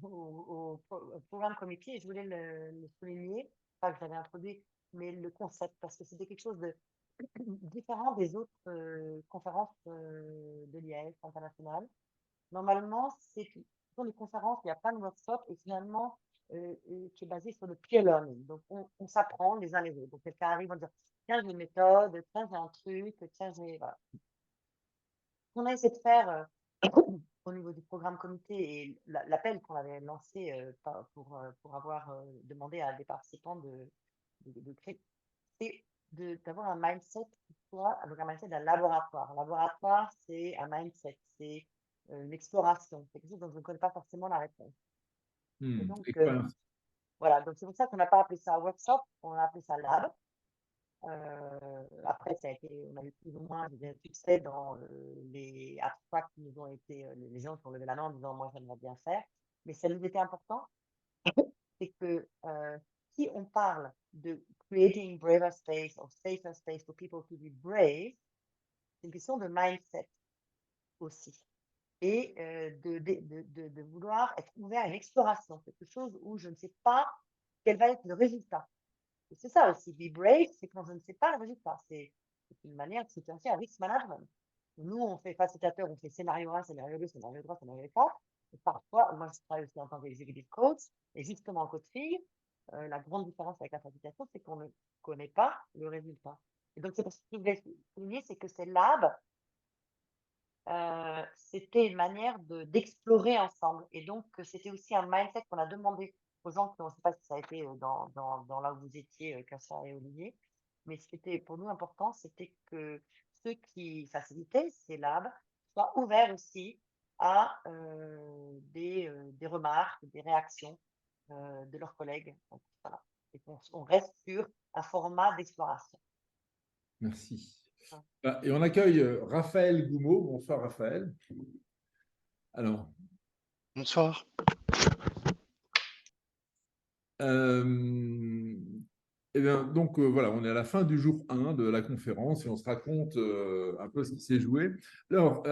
au programme comité et je voulais le souligner, pas que j'avais introduit, mais le concept, parce que c'était quelque chose de différent des autres conférences de l'IAS internationale. Normalement, dans les conférences, il y a plein de workshops et finalement, qui est basé sur le peer learning. Donc, on s'apprend les uns les autres. Donc, quelqu'un arrive en disant, tiens, j'ai une méthode, tiens, j'ai un truc, tiens, j'ai... Voilà. On a essayé de faire au niveau du programme comité et l'appel qu'on avait lancé pour avoir demandé à des participants de créer, c'est d'avoir un mindset qui soit donc un mindset d'un laboratoire. Un laboratoire, c'est un mindset, c'est une exploration, c'est quelque chose dont je ne connais pas forcément la réponse. Et donc, Expérience. voilà, donc c'est pour ça qu'on n'a pas appelé ça workshop, on a appelé ça lab. Après, on a eu plus ou moins des succès dans les abstracts qui nous ont été, les gens qui ont levé la main en disant moi j'aimerais bien faire, mais ça nous était important, c'est que si on parle de creating braver space or safer space for people to be brave, c'est une question de mindset aussi. Et de vouloir être ouvert à une exploration, quelque chose où je ne sais pas quel va être le résultat. Et c'est ça aussi, be brave, c'est quand je ne sais pas le résultat. C'est une manière de se faire un risk management. Nous, on fait facilitateur, on fait scénario 1, scénario 2, scénario 3, scénario 4. Et parfois, moi, je travaille aussi en tant qu'executive coach. Et justement, en coaching, la grande différence avec la facilitation, c'est qu'on ne connaît pas le résultat. Et donc, c'est pour ce que je voulais souligner, c'est que ces labs, c'était une manière d'explorer ensemble. Et donc, c'était aussi un mindset qu'on a demandé aux gens qui, on ne sait pas si ça a été dans là où vous étiez, Kasia et Olivier, mais ce qui était pour nous important, c'était que ceux qui facilitaient ces labs soient ouverts aussi à des remarques, des réactions de leurs collègues. Donc, voilà. Et qu'on reste sur un format d'exploration. Merci. Et on accueille Raphaël Goumeau. Bonsoir Raphaël. Alors. Bonsoir. Eh bien, donc voilà, on est à la fin du jour 1 de la conférence et on se raconte un peu ce qui s'est joué. Alors,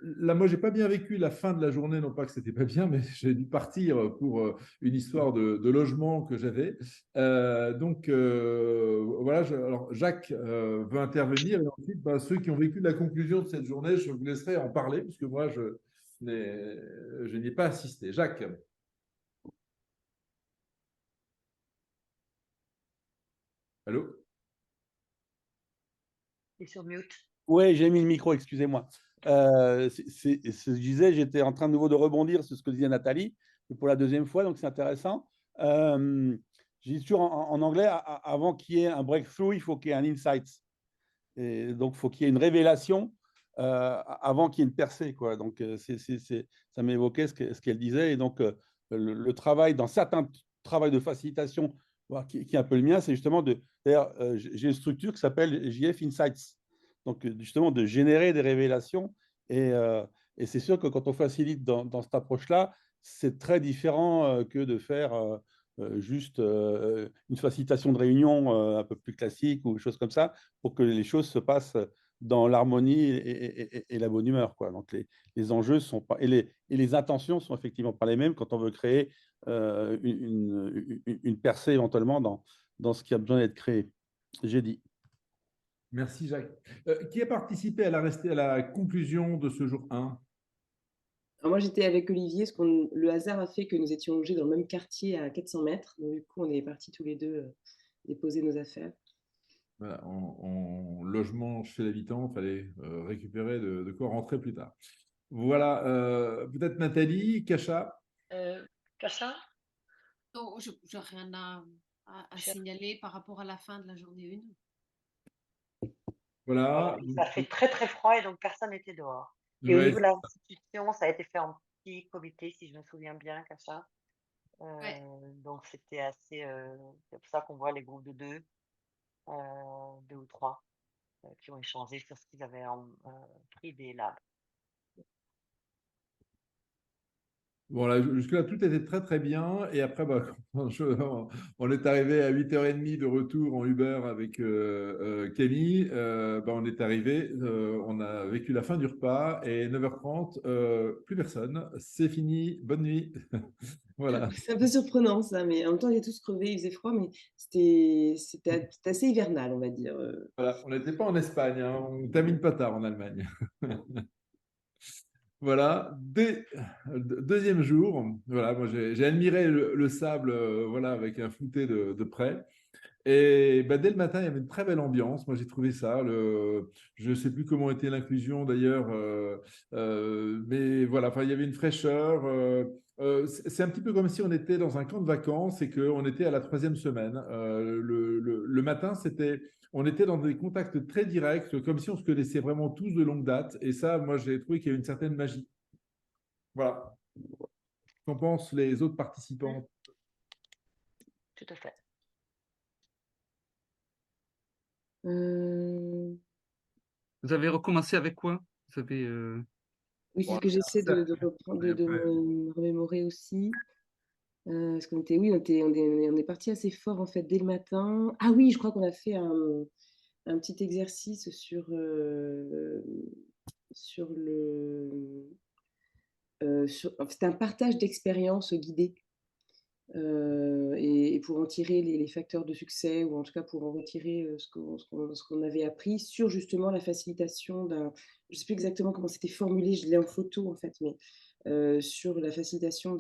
là, moi, j'ai pas bien vécu la fin de la journée, non pas que c'était pas bien, mais j'ai dû partir pour une histoire de logement que j'avais. Donc, voilà, alors Jacques veut intervenir et ensuite, ceux qui ont vécu la conclusion de cette journée, je vous laisserai en parler, puisque moi, je n'y ai pas assisté. Jacques. Allô? Et sur mute. Oui, j'ai mis le micro, excusez-moi. Je disais, j'étais en train de nouveau de rebondir sur ce que disait Nathalie pour la deuxième fois, donc c'est intéressant. Je dis toujours en anglais, avant qu'il y ait un breakthrough, il faut qu'il y ait un insight. Et donc, il faut qu'il y ait une révélation avant qu'il y ait une percée, quoi. Donc, ça m'évoquait ce qu'elle disait. Et donc, le travail, dans certains travails de facilitation, qui est un peu le mien, c'est justement d'ailleurs, j'ai une structure qui s'appelle JF Insights. Donc, justement, de générer des révélations. Et c'est sûr que quand on facilite dans cette approche-là, c'est très différent que de faire juste une facilitation de réunion un peu plus classique ou des choses comme ça, pour que les choses se passent dans l'harmonie et la bonne humeur, quoi. Donc, les enjeux sont pas, et les intentions sont effectivement pas les mêmes quand on veut créer une percée éventuellement dans ce qui a besoin d'être créé. J'ai dit. Merci, Jacques. Qui a participé à la conclusion de ce jour 1? Alors moi, j'étais avec Olivier, parce que le hasard a fait que nous étions logés dans le même quartier à 400 mètres. Donc, du coup, on est partis tous les deux déposer nos affaires. Voilà, en logement chez l'habitant, il fallait récupérer de quoi rentrer plus tard. Voilà, peut-être Nathalie, Kacha. Kacha? Non, je n'ai rien à signaler par rapport à la fin de la journée 1. Voilà. Ça fait très très froid et donc personne n'était dehors. Et au Ouais, niveau de l'institution, ça a été fait en petit comité, si je me souviens bien, Kacha. Ouais. Donc c'était assez. C'est pour ça qu'on voit les groupes de deux ou trois, qui ont échangé sur ce qu'ils avaient pris des labs. Voilà, jusque-là, tout était très, très bien. Et après, bah, on est arrivé à 8h30 de retour en Uber avec Camille. Bah, on est arrivé, on a vécu la fin du repas et 9h30, plus personne. C'est fini, bonne nuit. Voilà. C'est un peu surprenant ça, mais en même temps, on était tous crevés, il faisait froid, mais c'était assez hivernal, on va dire. Voilà, on n'était pas en Espagne, hein, on termine pas tard en Allemagne. Voilà, deuxième jour, voilà, moi j'ai admiré le sable, voilà, avec un flouté de près. Et bah, dès le matin, il y avait une très belle ambiance. Moi, j'ai trouvé ça. Je ne sais plus comment était l'inclusion d'ailleurs, mais voilà, enfin, il y avait une fraîcheur. C'est un petit peu comme si on était dans un camp de vacances et qu'on était à la 3e semaine. Le matin, on était dans des contacts très directs, comme si on se connaissait vraiment tous de longue date. Et ça, moi, j'ai trouvé qu'il y a une certaine magie. Voilà. Qu'en pensent les autres participants? Tout à fait. Euh, Vous avez recommencé avec quoi? Vous avez, Oui, c'est ce que j'essaie de reprendre, de Ouais. me remémorer aussi. Parce qu'on était, oui, on est parti assez fort en fait dès le matin. Ah oui, je crois qu'on a fait un petit exercice sur c'était un partage d'expériences guidées. Et pour en tirer les facteurs de succès, ou en tout cas pour en retirer ce qu'on avait appris sur justement la facilitation d'un, je ne sais plus exactement comment c'était formulé, je l'ai en photo en fait, mais sur la facilitation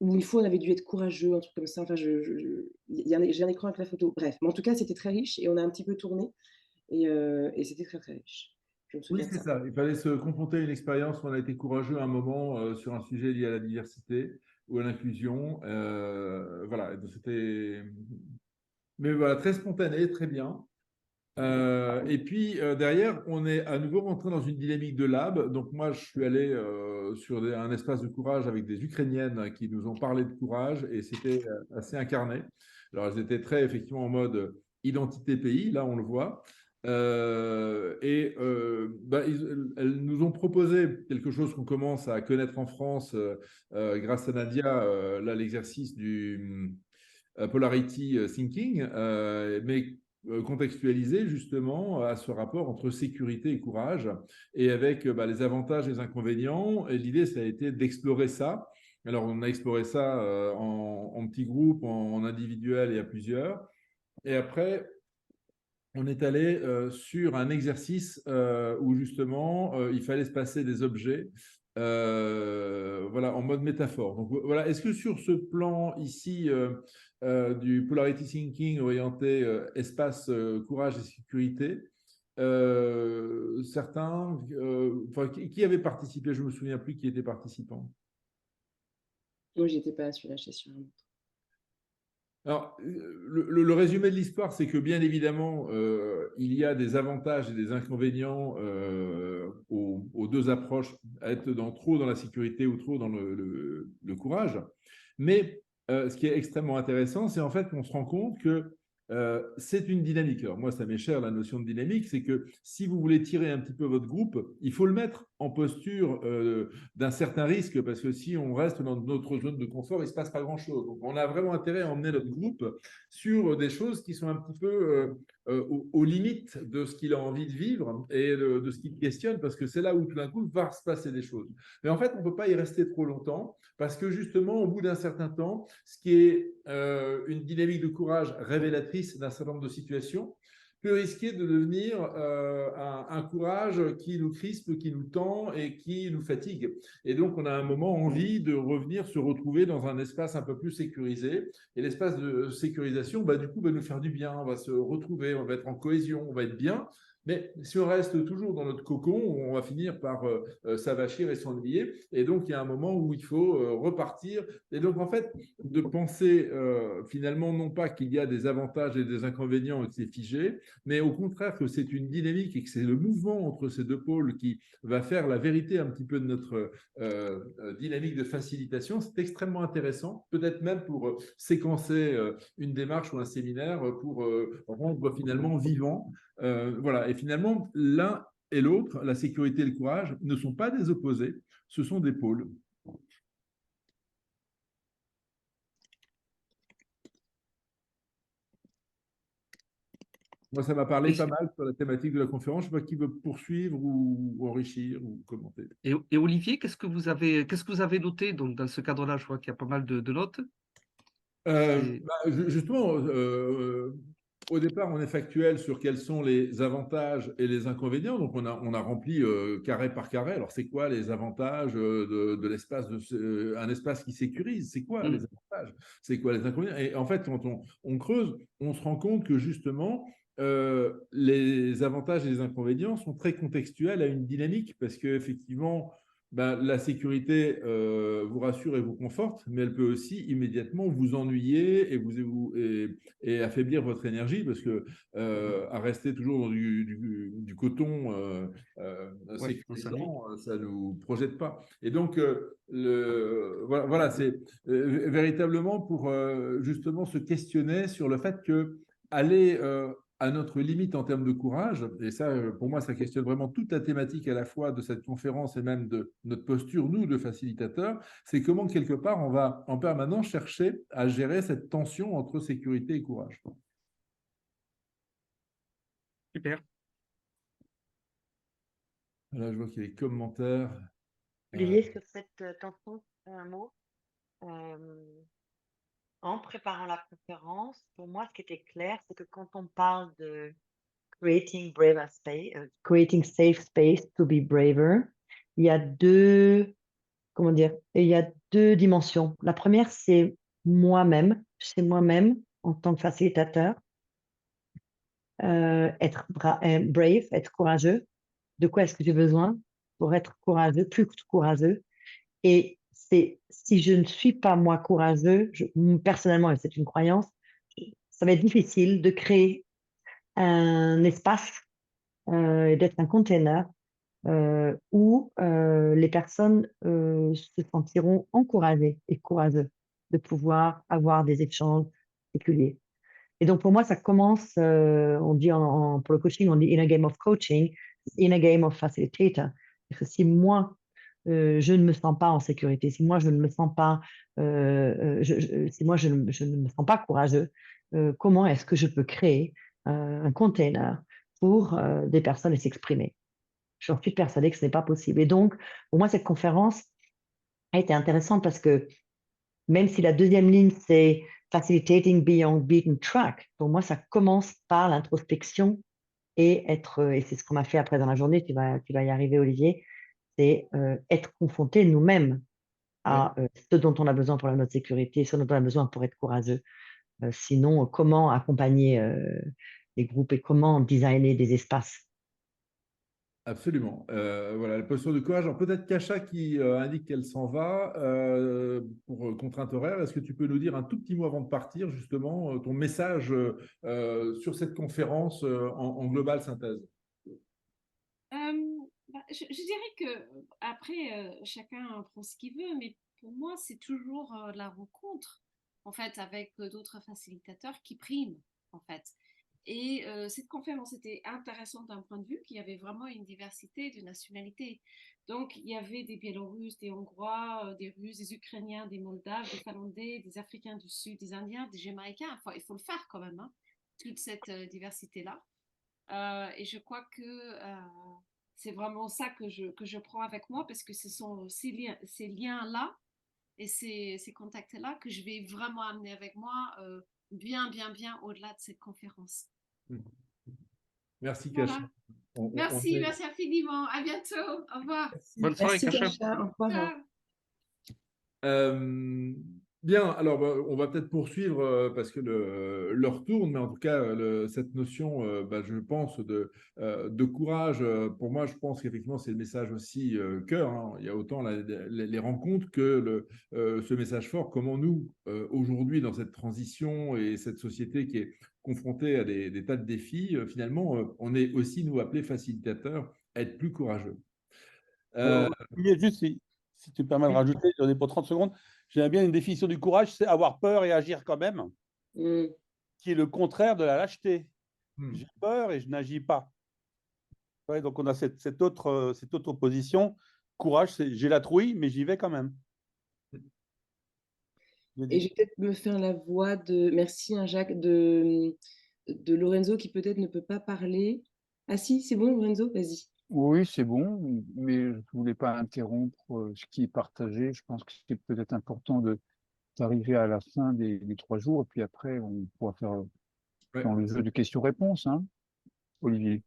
où une fois on avait dû être courageux, un truc comme ça, enfin j'ai un écran avec la photo, bref, mais en tout cas c'était très riche et on a un petit peu tourné et c'était très très riche. Je me Oui, souviens de c'est ça. ça. Il fallait se confronter à une expérience où on a été courageux à un moment sur un sujet lié à la diversité ou à l'inclusion. Voilà, mais voilà, très spontané, très bien. Et puis derrière, on est à nouveau rentré dans une dynamique de lab. Donc moi, je suis allé sur un espace de courage avec des Ukrainiennes qui nous ont parlé de courage et c'était assez incarné. Alors elles étaient très effectivement en mode identité pays, là on le voit. Bah, elles nous ont proposé quelque chose qu'on commence à connaître en France grâce à Nadia, là l'exercice du Polarity Thinking, mais contextualisé justement à ce rapport entre sécurité et courage, et avec bah, les avantages et les inconvénients. Et l'idée, ça a été d'explorer ça. Alors, on a exploré ça en petits groupes, en individuel et à plusieurs. Et après, on est allé sur un exercice où justement il fallait se passer des objets voilà, en mode métaphore. Donc voilà, est-ce que sur ce plan ici du Polarity Thinking orienté espace, courage et sécurité, certains, qui avait participé? Je ne me souviens plus qui était participant. Moi, j'y étais pas, celui-là, je suis sûre. Alors, le résumé de l'histoire, c'est que bien évidemment, il y a des avantages et des inconvénients aux deux approches, à être trop dans la sécurité ou trop dans le courage. Mais ce qui est extrêmement intéressant, c'est en fait qu'on se rend compte que c'est une dynamique. Alors moi, ça m'est cher la notion de dynamique, c'est que si vous voulez tirer un petit peu votre groupe, il faut le mettre en posture d'un certain risque, parce que si on reste dans notre zone de confort, il ne se passe pas grand-chose. Donc, on a vraiment intérêt à emmener notre groupe sur des choses qui sont un petit peu aux limites de ce qu'il a envie de vivre et de ce qu'il questionne, parce que c'est là où tout d'un coup va se passer des choses. Mais en fait, on ne peut pas y rester trop longtemps, parce que justement, au bout d'un certain temps, ce qui est une dynamique de courage révélatrice d'un certain nombre de situations, peut risquer de devenir un courage qui nous crispe, qui nous tend et qui nous fatigue. Et donc, on a un moment envie de revenir se retrouver dans un espace un peu plus sécurisé. Et l'espace de sécurisation, du coup, va nous faire du bien. On va se retrouver, on va être en cohésion, on va être bien. Mais si on reste toujours dans notre cocon, on va finir par s'avachir et s'ennuyer. Et donc, il y a un moment où il faut repartir. Et donc, en fait, de penser finalement non pas qu'il y a des avantages et des inconvénients et que c'est figé, mais au contraire que c'est une dynamique et que c'est le mouvement entre ces deux pôles qui va faire la vérité un petit peu de notre dynamique de facilitation. C'est extrêmement intéressant, peut-être même pour séquencer une démarche ou un séminaire pour rendre finalement vivant. Voilà. Et finalement, l'un et l'autre, la sécurité et le courage, ne sont pas des opposés, ce sont des pôles. Moi, ça m'a parlé pas mal sur la thématique de la conférence. Je ne sais pas qui veut poursuivre ou enrichir ou commenter. Et Olivier, qu'est-ce que vous avez noté donc, dans ce cadre-là? Je vois qu'il y a pas mal de notes. Justement, au départ, on est factuel sur quels sont les avantages et les inconvénients. Donc, on a rempli carré par carré. Alors, c'est quoi les avantages de l'espace, un espace qui sécurise? C'est quoi les avantages? C'est quoi les inconvénients? Et en fait, quand on creuse, on se rend compte que justement, les avantages et les inconvénients sont très contextuels à une dynamique parce qu'effectivement, la sécurité vous rassure et vous conforte, mais elle peut aussi immédiatement vous ennuyer et affaiblir votre énergie parce que à rester toujours dans du coton sécurisant, ça ne nous projette pas. Et donc, voilà, c'est véritablement pour justement se questionner sur le fait que aller à notre limite en termes de courage, et ça, pour moi, ça questionne vraiment toute la thématique à la fois de cette conférence et même de notre posture, nous, de facilitateurs, c'est comment, quelque part, on va en permanence chercher à gérer cette tension entre sécurité et courage. Super. Là, je vois qu'il y a des commentaires. Olivier, sur cette tension, un mot. En préparant la conférence, pour moi, ce qui était clair, c'est que quand on parle de creating safe space to be braver, il y a deux dimensions. La première, c'est moi-même en tant que facilitateur, être brave, être courageux. De quoi est-ce que j'ai besoin pour être courageux, plus courageux? Et si je ne suis pas moi courageux, personnellement, et c'est une croyance, ça va être difficile de créer un espace et d'être un container où les personnes se sentiront encouragées et courageux de pouvoir avoir des échanges séculiers. Et donc, pour moi, ça commence, on dit pour le coaching, on dit in a game of coaching, in a game of facilitator. Parce que si moi, je ne me sens pas en sécurité, si moi, je ne me sens pas, si moi, je ne me sens pas courageux, comment est-ce que je peux créer un container pour des personnes et s'exprimer? J'en suis persuadée que ce n'est pas possible. Et donc, pour moi, cette conférence a été intéressante parce que même si la deuxième ligne, c'est Facilitating Beyond Beaten Track, pour moi, ça commence par l'introspection et c'est ce qu'on a fait après dans la journée, tu vas y arriver, Olivier, c'est être confronté nous-mêmes à ce dont on a besoin pour notre sécurité, ce dont on a besoin pour être courageux. Sinon, comment accompagner les groupes et comment designer des espaces? Absolument. Voilà, la posture de courage. Alors peut-être Kacha qui indique qu'elle s'en va pour contrainte horaire. Est-ce que tu peux nous dire un tout petit mot avant de partir, justement, ton message sur cette conférence en globale synthèse? Je dirais que après, chacun prend ce qu'il veut, mais pour moi, c'est toujours la rencontre, en fait, avec d'autres facilitateurs qui priment, en fait. Et cette conférence était intéressante d'un point de vue qu'il y avait vraiment une diversité de nationalités. Donc, il y avait des Biélorusses, des Hongrois, des Russes, des Ukrainiens, des Moldaves, des Finlandais, des Africains du Sud, des Indiens, des Jamaïcains. Enfin, il faut le faire quand même, hein, toute cette diversité-là. Et je crois que c'est vraiment ça que je prends avec moi parce que ce sont ces liens-là et ces contacts-là que je vais vraiment amener avec moi bien au-delà de cette conférence. Merci, Voilà. Kacha. Merci infiniment. À bientôt. Au revoir. Bonne soirée, Merci, Kacha. Kacha. Au revoir. Euh, Bien, alors on va peut-être poursuivre parce que l'heure tourne, mais en tout cas, cette notion, je pense, de courage, pour moi, je pense qu'effectivement, c'est le message aussi cœur. Hein. Il y a autant les rencontres que ce message fort. Comment nous, aujourd'hui, dans cette transition et cette société qui est confrontée à des tas de défis, finalement, on est aussi, nous, appelés facilitateurs à être plus courageux. Juste, si tu me permets de rajouter, j'en ai pour 30 secondes, j'aime bien une définition du courage, c'est avoir peur et agir quand même, qui est le contraire de la lâcheté. J'ai peur et je n'agis pas. Ouais, donc on a cette autre opposition. Courage, c'est j'ai la trouille, mais j'y vais quand même. Et je vais peut-être me faire la voix de, merci hein, Jacques, de Lorenzo qui peut-être ne peut pas parler. Ah si, c'est bon Lorenzo, vas-y. Oui, c'est bon, mais je ne voulais pas interrompre ce qui est partagé. Je pense que c'est peut-être important d'arriver à la fin des 3 jours, et puis après, on pourra faire dans le jeu de questions-réponses, hein, Olivier.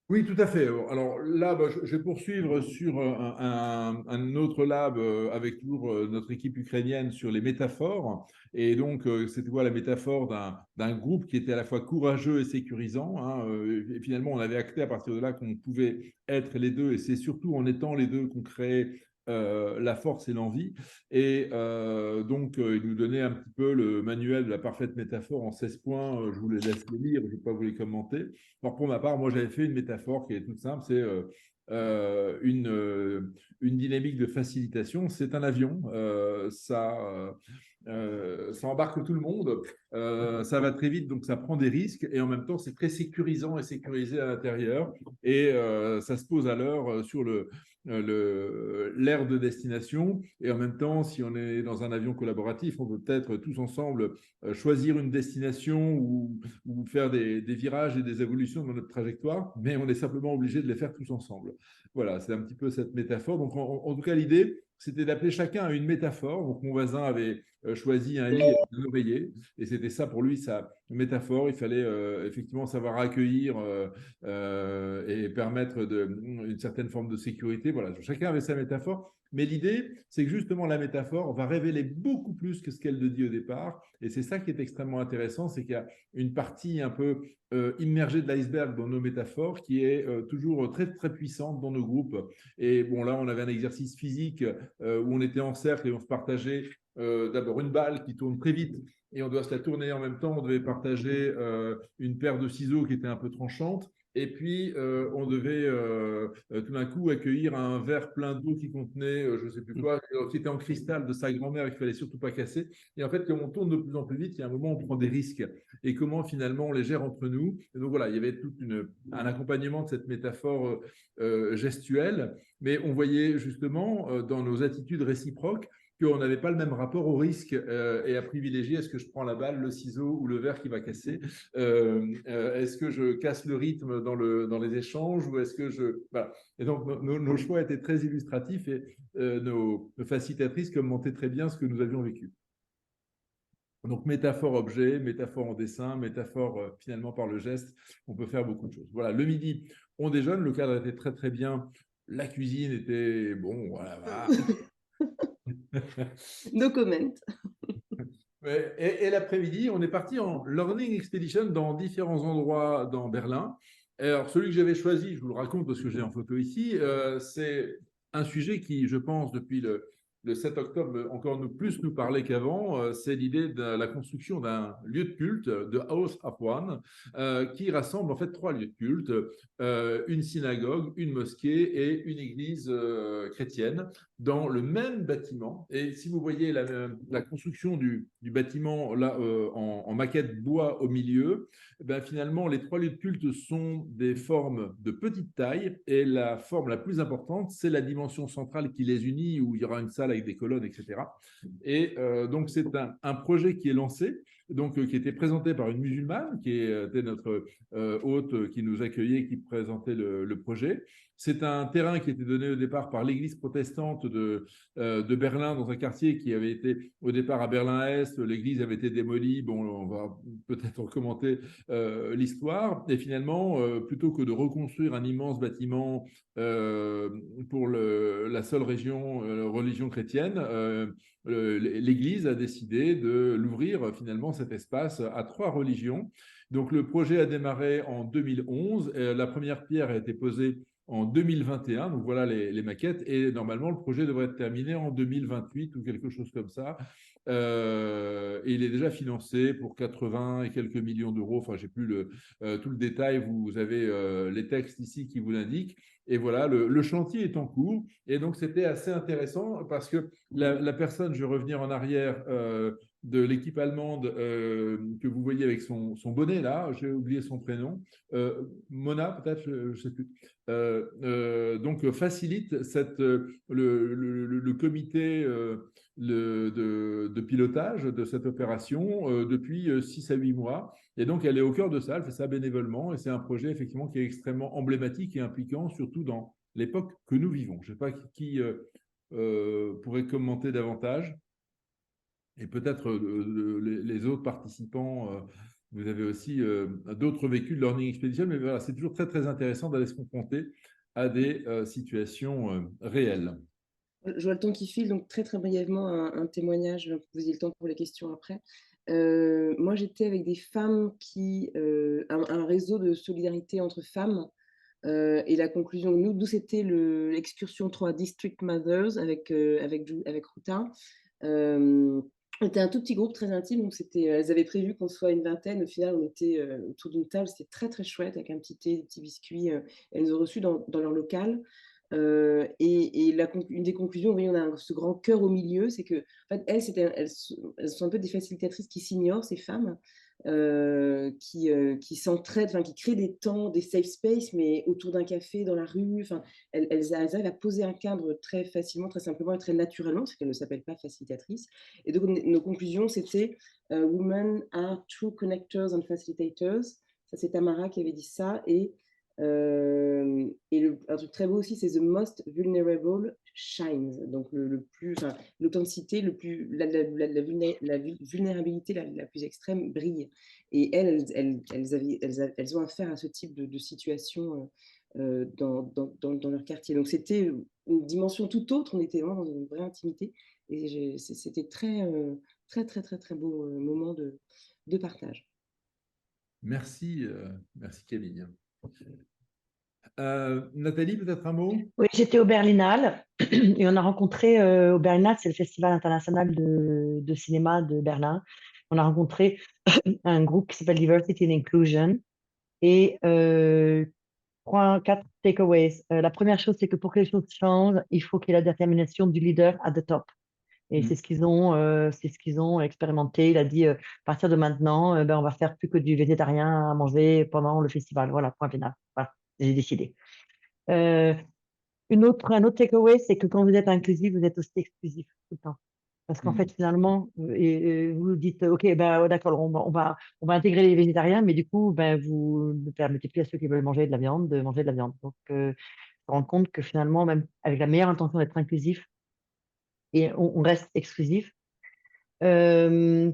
Oui, tout à fait. Alors là, je vais poursuivre sur un autre lab avec toujours notre équipe ukrainienne sur les métaphores. Et donc, c'était quoi la métaphore d'un groupe qui était à la fois courageux et sécurisant, hein. Et finalement, on avait acté à partir de là qu'on pouvait être les deux. Et c'est surtout en étant les deux qu'on crée la force et l'envie. Et donc, il nous donnait un petit peu le manuel de la parfaite métaphore en 16 points. Je vous les laisse les lire, je ne vais pas vous les commenter. Alors, pour ma part, moi, j'avais fait une métaphore qui est toute simple, c'est une dynamique de facilitation. C'est un avion, ça embarque tout le monde, ça va très vite, donc ça prend des risques, et en même temps, c'est très sécurisant et sécurisé à l'intérieur, et ça se pose à l'heure sur l'aire de destination, et en même temps, si on est dans un avion collaboratif, on peut peut-être tous ensemble choisir une destination ou faire des virages et des évolutions dans notre trajectoire, mais on est simplement obligé de les faire tous ensemble. Voilà, c'est un petit peu cette métaphore. Donc, en tout cas, l'idée, c'était d'appeler chacun à une métaphore. Donc, mon voisin avait choisi un lit et un oreiller, et c'était ça pour lui, sa métaphore. Il fallait effectivement savoir accueillir et permettre une certaine forme de sécurité. Voilà, chacun avait sa métaphore. Mais l'idée, c'est que justement, la métaphore va révéler beaucoup plus que ce qu'elle ne dit au départ. Et c'est ça qui est extrêmement intéressant, c'est qu'il y a une partie un peu immergée de l'iceberg dans nos métaphores qui est toujours très, très puissante dans nos groupes. Et bon, là, on avait un exercice physique où on était en cercle et on se partageait d'abord une balle qui tourne très vite et on doit se la tourner en même temps. On devait partager une paire de ciseaux qui était un peu tranchante. Et puis, on devait tout d'un coup accueillir un verre plein d'eau qui contenait, je ne sais plus quoi, qui était en cristal de sa grand-mère et qu'il ne fallait surtout pas casser. Et en fait, comme on tourne de plus en plus vite, il y a un moment où on prend des risques. Et comment finalement on les gère entre nous. Et donc voilà, il y avait tout un accompagnement de cette métaphore gestuelle. Mais on voyait justement dans nos attitudes réciproques qu'on n'avait pas le même rapport au risque et à privilégier est-ce que je prends la balle, le ciseau ou le verre qui va casser, est-ce que je casse le rythme dans les échanges ou est-ce que je... Voilà. Et donc nos choix étaient très illustratifs et nos facilitatrices commentaient très bien ce que nous avions vécu. Donc métaphore objet, métaphore en dessin, métaphore finalement par le geste, on peut faire beaucoup de choses. Voilà, le midi, on déjeune, le cadre était très très bien, la cuisine était bon, voilà. No comment. Et l'après-midi, on est parti en Learning Expedition dans différents endroits dans Berlin. Et alors, celui que j'avais choisi, je vous le raconte parce que j'ai en photo ici, c'est un sujet qui, je pense, depuis le 7 octobre encore plus nous parlait qu'avant, c'est l'idée de la construction d'un lieu de culte, de House of One, qui rassemble en fait 3 lieux de culte, une synagogue, une mosquée et une église chrétienne dans le même bâtiment. Et si vous voyez la construction du bâtiment là, en maquette bois au milieu, ben, finalement, les 3 lieux de culte sont des formes de petite taille et la forme la plus importante, c'est la dimension centrale qui les unit, où il y aura une salle avec des colonnes, etc. Et donc, c'est un projet qui est lancé, donc, qui était présenté par une musulmane, qui était notre hôte qui nous accueillait, qui présentait le projet. C'est un terrain qui était donné au départ par l'église protestante de Berlin, dans un quartier qui avait été au départ à Berlin-Est. L'église avait été démolie. Bon, on va peut-être commenter l'histoire. Et finalement, plutôt que de reconstruire un immense bâtiment pour la seule religion chrétienne, l'Église a décidé de l'ouvrir finalement cet espace à 3 religions. Donc le projet a démarré en 2011. La première pierre a été posée en 2021, donc voilà les maquettes, et normalement le projet devrait être terminé en 2028 ou quelque chose comme ça. Et il est déjà financé pour 80 et quelques millions d'euros. Enfin, j'ai plus tout le détail. Vous avez les textes ici qui vous l'indiquent. Et voilà, le chantier est en cours. Et donc, c'était assez intéressant parce que la personne, je vais revenir en arrière, de l'équipe allemande que vous voyez avec son bonnet là, j'ai oublié son prénom, Mona peut-être, je ne sais plus. Donc, facilite le comité de pilotage de cette opération depuis 6 à 8 mois. Et donc, elle est au cœur de ça, elle fait ça bénévolement. Et c'est un projet, effectivement, qui est extrêmement emblématique et impliquant, surtout dans l'époque que nous vivons. Je ne sais pas qui pourrait commenter davantage. Et peut-être les autres participants, vous avez aussi d'autres vécus de Learning Expedition. Mais voilà, c'est toujours très, très intéressant d'aller se confronter à des situations réelles. Je vois le temps qui file, donc très très brièvement un témoignage, vous avez le temps pour les questions après. Moi j'étais avec des femmes un réseau de solidarité entre femmes, et la conclusion, d'où c'était l'excursion 3 District Mothers avec Ruta. C'était un tout petit groupe très intime, donc elles avaient prévu qu'on soit une vingtaine, au final on était autour d'une table, c'était très très chouette avec un petit thé, des petits biscuits, elles nous ont reçus dans leur local. Une des conclusions, on a ce grand cœur au milieu, c'est que en fait, elles sont un peu des facilitatrices qui s'ignorent, ces femmes, qui s'entraident, qui créent des temps, des safe space, mais autour d'un café, dans la rue. Elles arrivent à poser un cadre très facilement, très simplement et très naturellement, parce qu'elles ne s'appellent pas facilitatrices. Et donc, nos conclusions, c'était Women are true connectors and facilitators. Ça, c'est Tamara qui avait dit ça. Et un truc très beau aussi, c'est The Most Vulnerable Shines. Donc, l'authenticité, la vulnérabilité la plus extrême brille. Et elles ont affaire à ce type de situation dans leur quartier. Donc, c'était une dimension tout autre. On était vraiment dans une vraie intimité. Et c'était très, très, très, très, très beau moment de partage. Merci, merci Camille. Nathalie, peut-être un mot? Oui, j'étais au Berlinale et on a rencontré au Berlinale, c'est le festival international de cinéma de Berlin. On a rencontré un groupe qui s'appelle Diversity and Inclusion et 4 takeaways. La première chose, c'est que pour que les choses changent, il faut qu'il y ait la détermination du leader at the top. Et c'est ce qu'ils ont expérimenté. Il a dit, à partir de maintenant, on va faire plus que du végétarien à manger pendant le festival. Voilà, point final. Voilà, j'ai décidé. Un autre takeaway, c'est que quand vous êtes inclusif, vous êtes aussi exclusif tout le temps. Parce qu'en fait, finalement, vous dites, OK, d'accord, on va intégrer les végétariens, mais du coup, vous ne permettez plus à ceux qui veulent manger de la viande de manger de la viande. Donc, se rendre compte que finalement, même avec la meilleure intention d'être inclusif, et on reste exclusif. Ce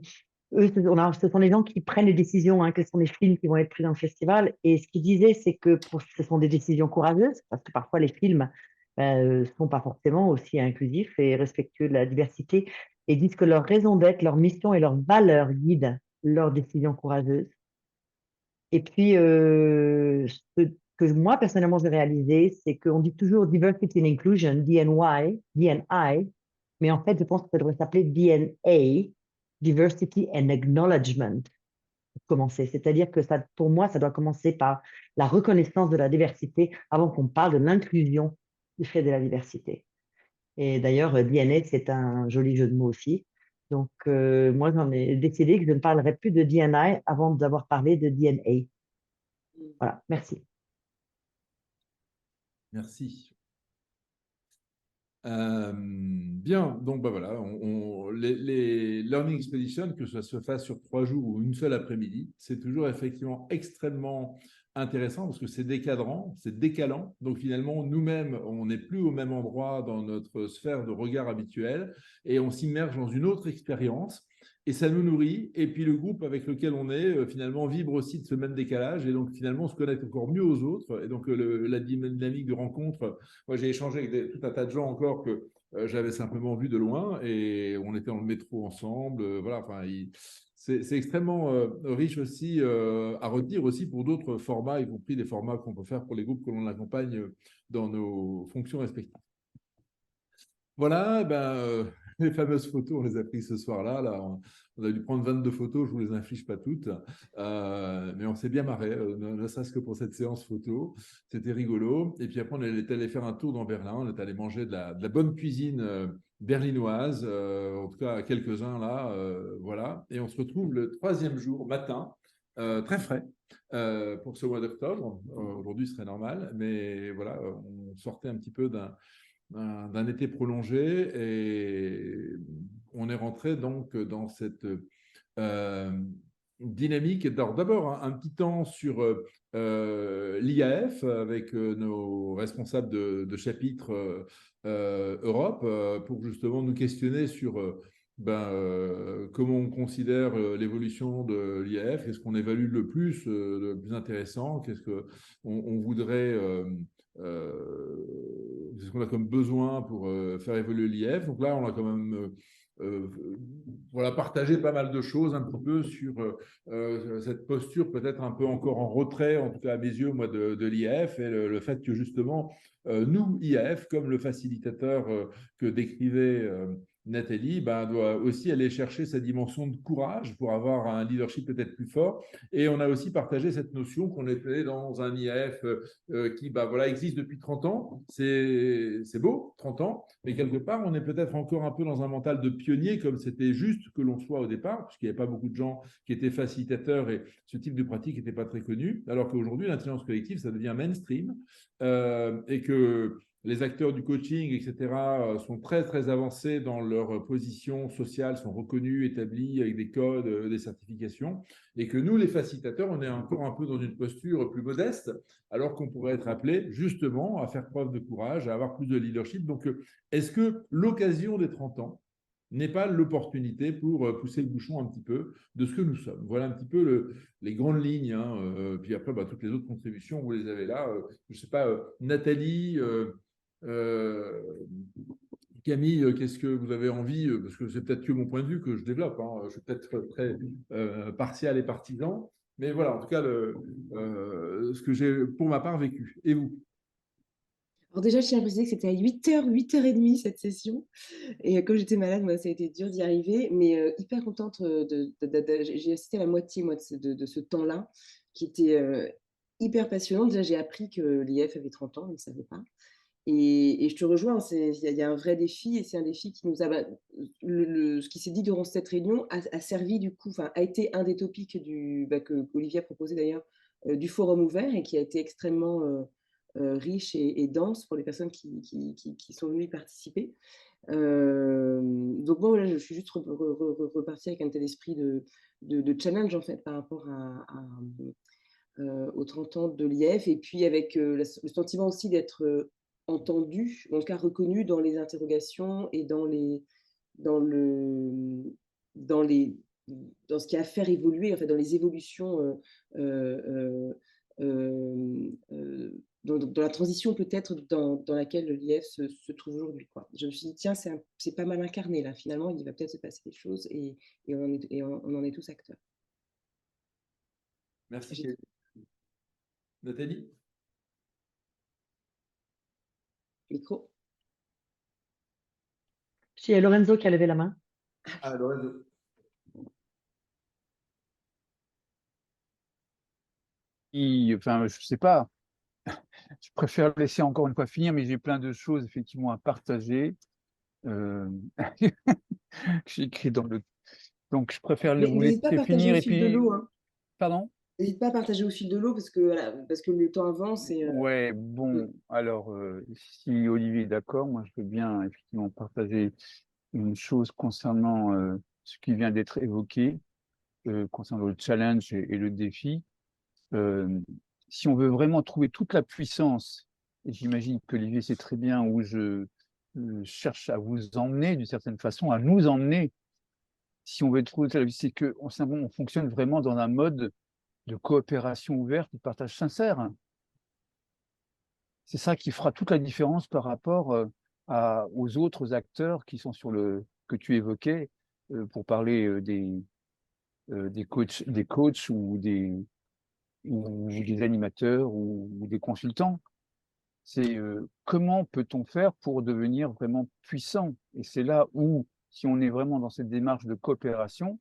sont les gens qui prennent les décisions, quels sont les films qui vont être pris dans le festival. Et ce qu'ils disaient, c'est que ce sont des décisions courageuses, parce que parfois les films ne sont pas forcément aussi inclusifs et respectueux de la diversité, et disent que leur raison d'être, leur mission et leurs valeurs guident leurs décisions courageuses. Et puis, ce que moi, personnellement, j'ai réalisé, c'est qu'on dit toujours Diversity and Inclusion, DNI, Mais en fait, je pense que ça devrait s'appeler DNA, Diversity and Acknowledgement, pour commencer. C'est-à-dire que ça, pour moi, ça doit commencer par la reconnaissance de la diversité avant qu'on parle de l'inclusion du fait de la diversité. Et d'ailleurs, DNA, c'est un joli jeu de mots aussi. Donc, moi, j'en ai décidé que je ne parlerai plus de DNA avant d'avoir parlé de DNA. Voilà, merci. Merci. Bien, donc bah voilà, les Learning Expeditions, que ça se fasse sur 3 jours ou une seule après-midi, c'est toujours effectivement extrêmement intéressant parce que c'est décadrant, c'est décalant. Donc finalement, nous-mêmes, on n'est plus au même endroit dans notre sphère de regard habituelle et on s'immerge dans une autre expérience. Et ça nous nourrit. Et puis le groupe avec lequel on est, finalement, vibre aussi de ce même décalage. Et donc finalement, on se connecte encore mieux aux autres. Et donc la dynamique de rencontre, moi j'ai échangé avec tout un tas de gens encore que j'avais simplement vu de loin. Et on était dans le métro ensemble. Voilà, enfin, c'est extrêmement riche aussi à retenir aussi pour d'autres formats, y compris des formats qu'on peut faire pour les groupes que l'on accompagne dans nos fonctions respectives. Voilà, les fameuses photos, on les a prises ce soir-là. Là, on a dû prendre 22 photos, je ne vous les inflige pas toutes, mais on s'est bien marré, ne serait-ce que pour cette séance photo. C'était rigolo. Et puis après, on est allé faire un tour dans Berlin, on est allé manger de la bonne cuisine berlinoise, en tout cas quelques-uns là, voilà. Et on se retrouve le 3e jour matin, très frais. Pour ce mois d'octobre, aujourd'hui serait normal, mais voilà, on sortait un petit peu d'un été prolongé et on est rentré donc dans cette dynamique. D'abord, un petit temps sur l'IAF avec nos responsables de chapitre Europe pour justement nous questionner sur comment on considère l'évolution de l'IAF, qu'est-ce qu'on évalue le plus intéressant, qu'est-ce qu'on voudrait c'est ce qu'on a comme besoin pour faire évoluer l'IF. Donc là, on a quand même voilà, partagé pas mal de choses un petit peu sur cette posture peut-être un peu encore en retrait, en tout cas à mes yeux, moi, de l'IAF et le fait que justement, nous, IAF, comme le facilitateur que décrivait Nathalie, doit aussi aller chercher sa dimension de courage pour avoir un leadership peut-être plus fort. Et on a aussi partagé cette notion qu'on était dans un IAF qui voilà, existe depuis 30 ans. C'est beau, 30 ans, mais quelque part, on est peut-être encore un peu dans un mental de pionnier, comme c'était juste que l'on soit au départ, puisqu'il n'y avait pas beaucoup de gens qui étaient facilitateurs et ce type de pratique n'était pas très connu, alors qu'aujourd'hui, l'intelligence collective, ça devient mainstream et que les acteurs du coaching, etc., sont très, très avancés dans leur position sociale, sont reconnus, établis avec des codes, des certifications, et que nous, les facilitateurs, on est encore un peu dans une posture plus modeste, alors qu'on pourrait être appelé justement à faire preuve de courage, à avoir plus de leadership. Donc, est-ce que l'occasion des 30 ans n'est pas l'opportunité pour pousser le bouchon un petit peu de ce que nous sommes? Voilà un petit peu les grandes lignes. Hein, puis après, toutes les autres contributions, vous les avez là. Je ne sais pas, Nathalie, Camille, qu'est-ce que vous avez envie, parce que c'est peut-être que mon point de vue que je développe, hein, je suis peut-être très partial et partisan, mais voilà, en tout cas, ce que j'ai pour ma part vécu. Et vous? Alors déjà, je tiens à préciser que c'était à 8h, 8h30 cette session. Et comme j'étais malade, moi, ça a été dur d'y arriver, mais hyper contente j'ai assisté à la moitié, moi, de ce temps-là, qui était hyper passionnant. Déjà, j'ai appris que l'IF avait 30 ans, je ne savais pas. Et je te rejoins, il y a un vrai défi, et c'est un défi qui nous a. Ce qui s'est dit durant cette réunion a servi du coup, a été un des topics qu'Olivier a proposé d'ailleurs, du forum ouvert, et qui a été extrêmement riche et dense pour les personnes qui sont venues y participer. Donc, bon, voilà, je suis juste repartie avec un tel esprit de challenge en fait par rapport aux 30 ans de l'IF, et puis avec le sentiment aussi d'être entendu, en tout cas reconnu dans les interrogations et dans ce qui a à faire évoluer, en fait, dans les évolutions, dans la transition peut-être dans laquelle l'IF se trouve aujourd'hui, quoi. Je me suis dit, tiens, c'est pas mal incarné là, finalement, il va peut-être se passer des choses, et on en est tous acteurs. Merci. Nathalie? Micro. Il y a Lorenzo qui a levé la main. Ah, Lorenzo. Enfin, je sais pas. Je préfère laisser encore une fois finir, mais j'ai plein de choses effectivement à partager. Euh, J'ai écrit dans le. Donc, je préfère Mais vous n'hésite pas à laisser partager finir au et fil de puis. l'eau, hein. Pardon? N'hésite pas à partager au fil de l'eau parce que, voilà, parce que le temps avance et Ouais, bon, alors, si Olivier est d'accord, moi, je veux bien effectivement partager une chose concernant ce qui vient d'être évoqué, concernant le challenge et le défi. Euh, Si on veut vraiment trouver toute la puissance, et j'imagine qu'Olivier sait très bien où je cherche à vous emmener d'une certaine façon, à nous emmener, si on veut trouver toute la puissance, c'est on fonctionne vraiment dans un mode de coopération ouverte, de partage sincère. C'est ça qui fera toute la différence par rapport aux autres acteurs qui sont que tu évoquais, pour parler des coachs ou des animateurs ou des consultants. C'est comment peut-on faire pour devenir vraiment puissant? Et c'est là où, si on est vraiment dans cette démarche de coopération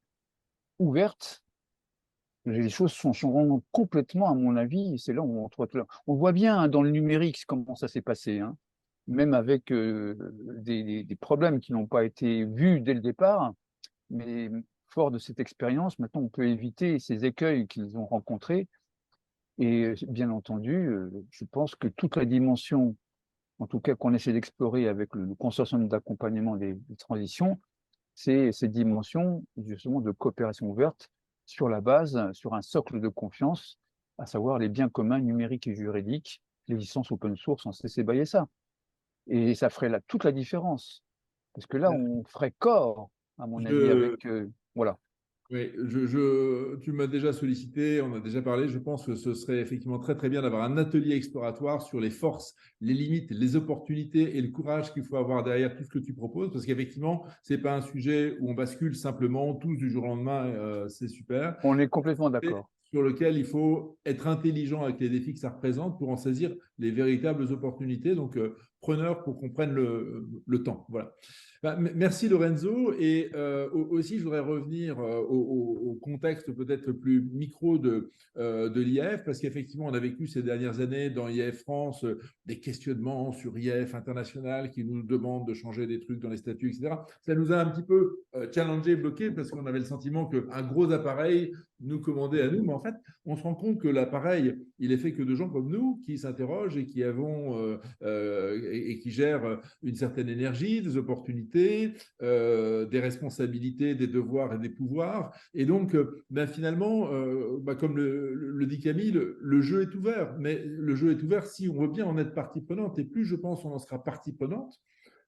ouverte, les choses changeront complètement, à mon avis. C'est là où on voit bien, hein, dans le numérique comment ça s'est passé, hein. Même avec des problèmes qui n'ont pas été vus dès le départ. Mais fort de cette expérience, maintenant, on peut éviter ces écueils qu'ils ont rencontrés. Et bien entendu, je pense que toute la dimension, en tout cas qu'on essaie d'explorer avec le consortium d'accompagnement des transitions, c'est ces dimensions justement de coopération ouverte sur la base, sur un socle de confiance, à savoir les biens communs numériques et juridiques, les licences open source en CC BY SA. Et ça ferait toute la différence. Parce que là, on ferait corps, à mon avis, Je, avec. Voilà. Oui, tu m'as déjà sollicité, on a déjà parlé. Je pense que ce serait effectivement très très bien d'avoir un atelier exploratoire sur les forces, les limites, les opportunités et le courage qu'il faut avoir derrière tout ce que tu proposes. Parce qu'effectivement, ce n'est pas un sujet où on bascule simplement tous du jour au lendemain, c'est super. On est complètement d'accord. Sur lequel il faut être intelligent avec les défis que ça représente pour en saisir les véritables opportunités. Donc, preneur pour qu'on prenne le temps. Voilà. Merci Lorenzo. Et aussi, je voudrais revenir au contexte peut-être plus micro de l'IAF, parce qu'effectivement, on a vécu ces dernières années dans IAF France des questionnements sur IAF international qui nous demandent de changer des trucs dans les statuts, etc. Ça nous a un petit peu challengé, bloqué, parce qu'on avait le sentiment qu'un gros appareil nous commandait à nous, mais en fait, on se rend compte que l'appareil, il est fait que de gens comme nous qui s'interrogent et qui avons et qui gèrent une certaine énergie, des opportunités, des responsabilités, des devoirs et des pouvoirs. Et donc, finalement, comme le dit Camille, le jeu est ouvert. Mais le jeu est ouvert si on veut bien en être partie prenante. Et plus, je pense, on en sera partie prenante,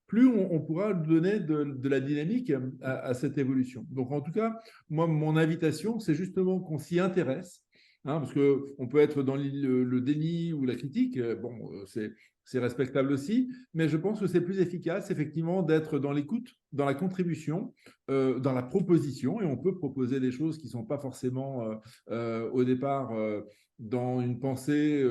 plus on pourra donner de la dynamique à cette évolution. Donc, en tout cas, moi, mon invitation, c'est justement qu'on s'y intéresse, hein, parce qu'on peut être dans le déni ou la critique. Bon, c'est respectable aussi, mais je pense que c'est plus efficace, effectivement, d'être dans l'écoute, dans la contribution, dans la proposition, et on peut proposer des choses qui ne sont pas forcément au départ dans une pensée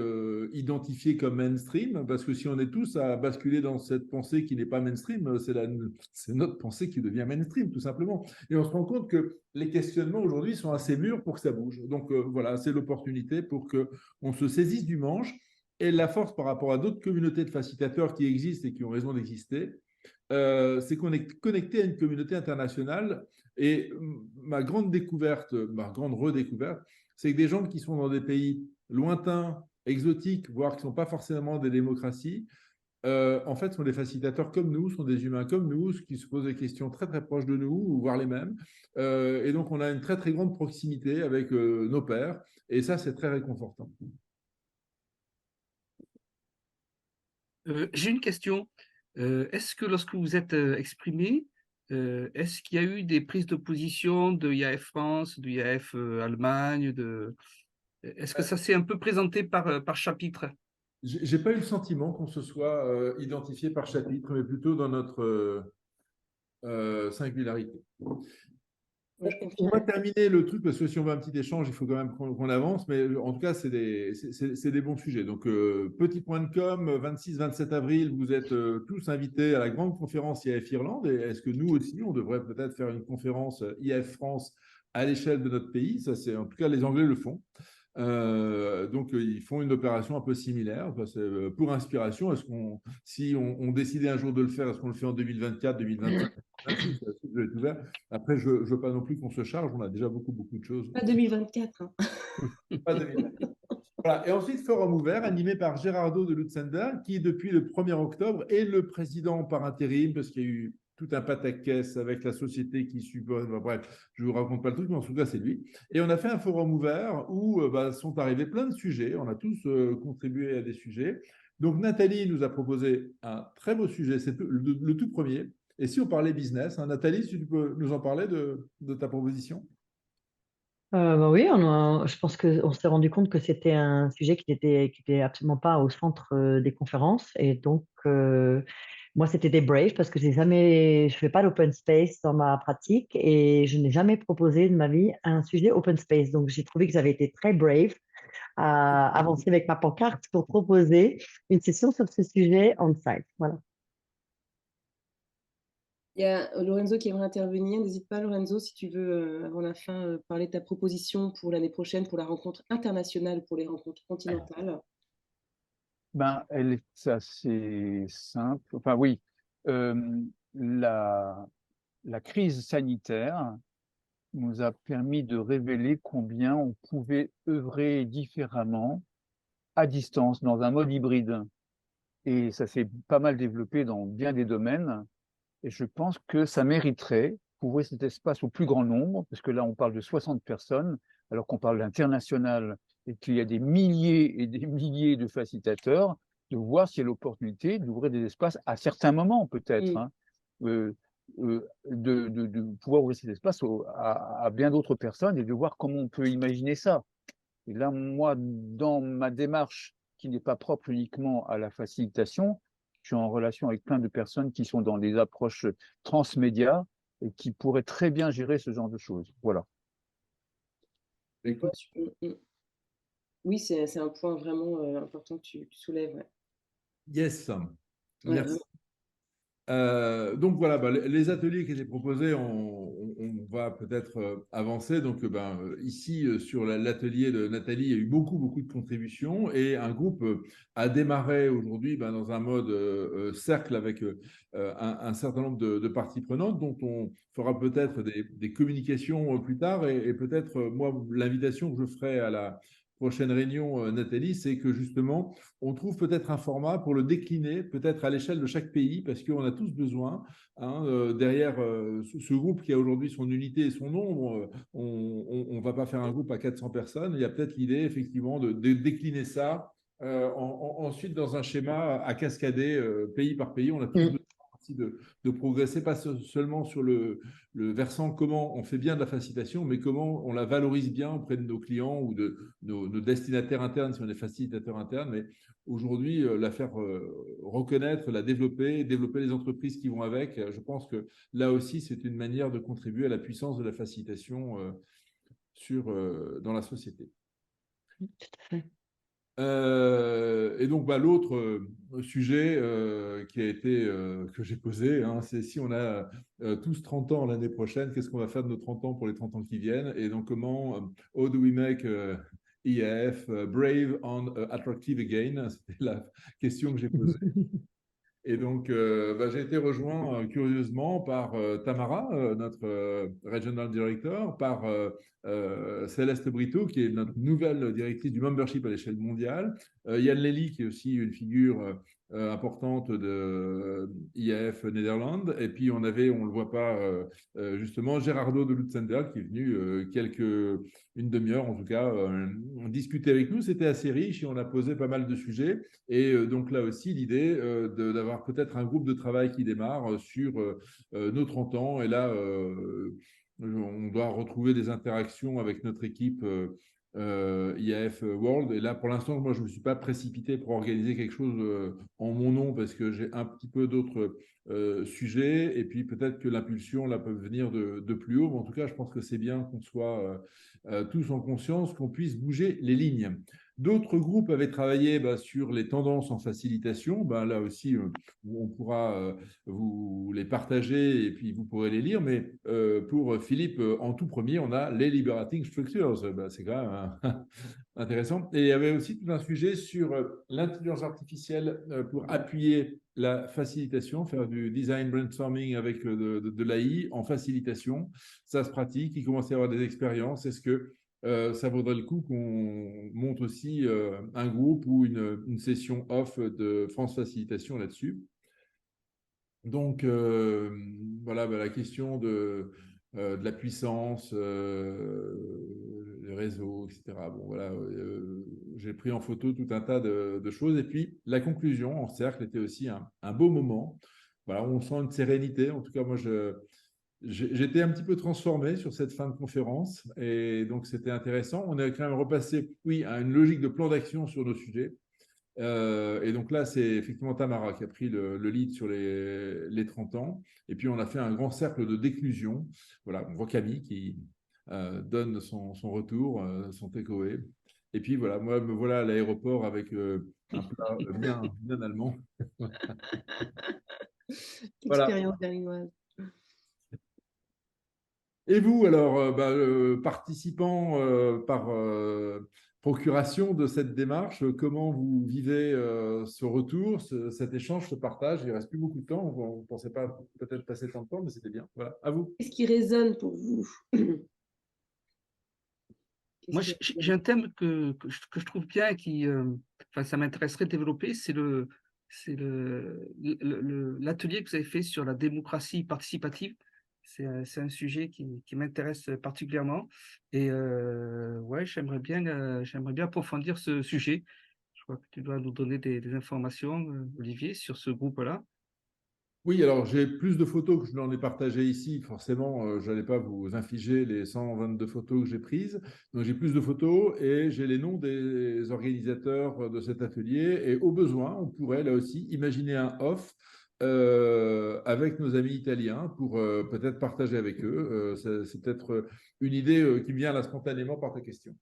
identifiée comme mainstream, parce que si on est tous à basculer dans cette pensée qui n'est pas mainstream, c'est notre pensée qui devient mainstream, tout simplement. Et on se rend compte que les questionnements aujourd'hui sont assez mûrs pour que ça bouge. Donc voilà, c'est l'opportunité pour qu'on se saisisse du manche. Et la force par rapport à d'autres communautés de facilitateurs qui existent et qui ont raison d'exister, c'est qu'on est connecté à une communauté internationale. Et ma grande découverte, ma grande redécouverte, c'est que des gens qui sont dans des pays lointains, exotiques, voire qui ne sont pas forcément des démocraties, en fait, sont des facilitateurs comme nous, sont des humains comme nous, qui se posent des questions très très proches de nous, voire les mêmes. Et donc, on a une très très grande proximité avec nos pairs. Et ça, c'est très réconfortant. J'ai une question. Est-ce que lorsque vous êtes exprimé, est-ce qu'il y a eu des prises de position de IAF France, de IAF Allemagne, est-ce que ça s'est un peu présenté par chapitre? J'ai pas eu le sentiment qu'on se soit identifié par chapitre, mais plutôt dans notre singularité. Ouais, je On va confirme. terminer le truc parce que si on veut un petit échange, il faut quand même qu'on avance. Mais en tout cas, c'est des bons sujets. Donc, petit point de com, 26-27 avril, vous êtes tous invités à la grande conférence IAF Irlande. Et est-ce que nous aussi, on devrait peut-être faire une conférence IAF France à l'échelle de notre pays? Ça, c'est en tout cas les Anglais le font. Donc, ils font une opération un peu similaire. Pour inspiration, si on décidait un jour de le faire, est-ce qu'on le fait en 2024, 2025, 2026? Je vais être ouvert. Après, je ne veux pas non plus qu'on se charge. On a déjà beaucoup de choses. Pas 2024. Hein. Pas 2024. Voilà. Et ensuite, forum ouvert, animé par Gérardo de Lutzender, qui, depuis le 1er octobre, est le président par intérim, parce qu'il y a eu tout un pataquès avec la société qui suppose. Bref, je ne vous raconte pas le truc, mais en tout cas, c'est lui. Et on a fait un forum ouvert où sont arrivés plein de sujets. On a tous contribué à des sujets. Donc, Nathalie nous a proposé un très beau sujet. C'est le tout premier. Et si on parlait business, hein, Nathalie, si tu peux nous en parler de ta proposition? Bah oui, je pense qu'on s'est rendu compte que c'était un sujet qui était absolument pas au centre des conférences. Et donc, moi, c'était des Brave parce que je fais pas d'open space dans ma pratique et je n'ai jamais proposé de ma vie un sujet open space. Donc, j'ai trouvé que j'avais été très brave à avancer avec ma pancarte pour proposer une session sur ce sujet on-site. Voilà. Il y a Lorenzo qui aimerait intervenir. N'hésite pas, Lorenzo, si tu veux, avant la fin, parler de ta proposition pour l'année prochaine, pour la rencontre internationale, pour les rencontres continentales. Elle est assez simple. Enfin, oui, euh, la, la crise sanitaire nous a permis de révéler combien on pouvait œuvrer différemment à distance, dans un mode hybride. Et ça s'est pas mal développé dans bien des domaines. Et je pense que ça mériterait d'ouvrir cet espace au plus grand nombre, parce que là, on parle de 60 personnes, alors qu'on parle d'international et qu'il y a des milliers et des milliers de facilitateurs, de voir s'il y a l'opportunité d'ouvrir des espaces à certains moments, peut-être, hein, de pouvoir ouvrir cet espace à bien d'autres personnes et de voir comment on peut imaginer ça. Et là, moi, dans ma démarche, qui n'est pas propre uniquement à la facilitation, je suis en relation avec plein de personnes qui sont dans des approches transmédia et qui pourraient très bien gérer ce genre de choses. Voilà. Écoute, Oui, c'est un point vraiment important que tu soulèves. Ouais. yes. Ouais, Merci. Donc voilà, les ateliers qui étaient proposés, on va peut-être avancer. Donc ici, sur l'atelier de Nathalie, il y a eu beaucoup de contributions et un groupe a démarré aujourd'hui dans un mode cercle avec un certain nombre de parties prenantes dont on fera peut-être des communications plus tard et peut-être, moi, l'invitation que je ferai à la prochaine réunion, Nathalie, c'est que justement, on trouve peut-être un format pour le décliner, peut-être à l'échelle de chaque pays, parce qu'on a tous besoin, hein, derrière ce groupe qui a aujourd'hui son unité et son nombre, on ne va pas faire un groupe à 400 personnes. Il y a peut-être l'idée, effectivement, de décliner ça ensuite dans un schéma à cascader pays par pays. On a tous besoin aussi de progresser, pas seulement sur le versant comment on fait bien de la facilitation, mais comment on la valorise bien auprès de nos clients ou de nos destinataires internes si on est facilitateur interne. Mais aujourd'hui, la faire reconnaître, la développer les entreprises qui vont avec, je pense que là aussi, c'est une manière de contribuer à la puissance de la facilitation dans la société. Tout à fait. Et donc, l'autre sujet que j'ai posé, hein, c'est si on a tous 30 ans l'année prochaine, qu'est-ce qu'on va faire de nos 30 ans pour les 30 ans qui viennent? Et donc, how do we make IAF brave and attractive again? C'était la question que j'ai posée. Et donc, j'ai été rejoint curieusement par Tamara, notre Regional Director, par Céleste Brito, qui est notre nouvelle directrice du membership à l'échelle mondiale, Yann Lely, qui est aussi une figure importante de IAF Netherlands, et puis on le voit pas justement, Gérardo de Lutzender, qui est venu une demi-heure en tout cas, discuter avec nous. C'était assez riche et on a posé pas mal de sujets. Et donc là aussi, l'idée d'avoir peut-être un groupe de travail qui démarre sur nos 30 ans. Et là, on doit retrouver des interactions avec notre équipe IAF World. Et là, pour l'instant, moi, je ne me suis pas précipité pour organiser quelque chose en mon nom parce que j'ai un petit peu d'autres sujets. Et puis, peut-être que l'impulsion, là, peut venir de plus haut. Mais en tout cas, je pense que c'est bien qu'on soit tous en conscience, qu'on puisse bouger les lignes. D'autres groupes avaient travaillé sur les tendances en facilitation. Là aussi, on pourra vous les partager et puis vous pourrez les lire. Mais pour Philippe, en tout premier, on a les Liberating Structures. C'est quand même intéressant. Et il y avait aussi tout un sujet sur l'intelligence artificielle pour appuyer la facilitation, faire du design brainstorming avec de l'AI en facilitation. Ça se pratique, il commence à y avoir des expériences. Est-ce que ça vaudrait le coup qu'on monte aussi un groupe ou une session off de France Facilitation là-dessus? Donc, voilà, la question de la puissance, les réseaux, etc. Bon, voilà, j'ai pris en photo tout un tas de choses. Et puis, la conclusion en cercle était aussi un beau moment. Voilà, on sent une sérénité. En tout cas, moi, j'étais un petit peu transformé sur cette fin de conférence. Et donc, c'était intéressant. On a quand même repassé, oui, à une logique de plan d'action sur nos sujets. Et donc là, c'est effectivement Tamara qui a pris le lead sur les 30 ans. Et puis, on a fait un grand cercle de déclusion. Voilà, on voit Camille qui donne son retour, son takeaway. Et puis, voilà, moi, me voilà à l'aéroport avec un plat bien allemand. Voilà. Expérience berlinoise. Et vous, alors, participant par procuration de cette démarche, comment vous vivez ce retour, cet échange, ce partage? Il ne reste plus beaucoup de temps. On ne pensait pas peut-être passer tant de temps, mais c'était bien. Voilà, à vous. Qu'est-ce qui résonne pour vous? Moi, j'ai un thème que je trouve bien et qui, ça m'intéresserait de développer, c'est l'atelier que vous avez fait sur la démocratie participative. C'est un sujet qui m'intéresse particulièrement. Et ouais, j'aimerais bien approfondir ce sujet. Je crois que tu dois nous donner des informations, Olivier, sur ce groupe-là. Oui, alors j'ai plus de photos que je n'en ai partagées ici. Forcément, je n'allais pas vous infliger les 122 photos que j'ai prises. Donc j'ai plus de photos et j'ai les noms des organisateurs de cet atelier. Et au besoin, on pourrait là aussi imaginer un off avec nos amis italiens pour peut-être partager avec eux. C'est peut-être une idée qui vient là spontanément par ta question.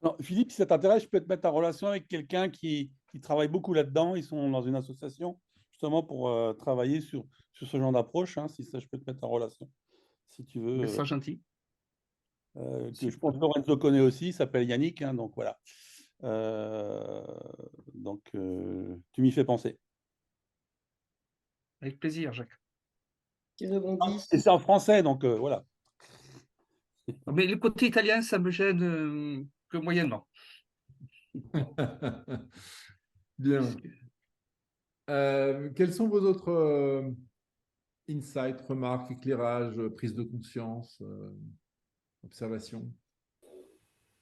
Alors, Philippe, si ça t'intéresse, je peux te mettre en relation avec quelqu'un qui travaille beaucoup là-dedans. Ils sont dans une association justement pour travailler sur ce genre d'approche. Si ça, je peux te mettre en relation, si tu veux. C'est gentil. Que je pense que Lorenzo connaît aussi, il s'appelle Yannick. Donc voilà. Tu m'y fais penser. Avec plaisir, Jacques. Tu rebondis. Et c'est en français, donc voilà. Mais le côté italien, ça me gêne que moyennement. Bien. Quels sont vos autres insights, remarques, éclairages, prises de conscience, observations?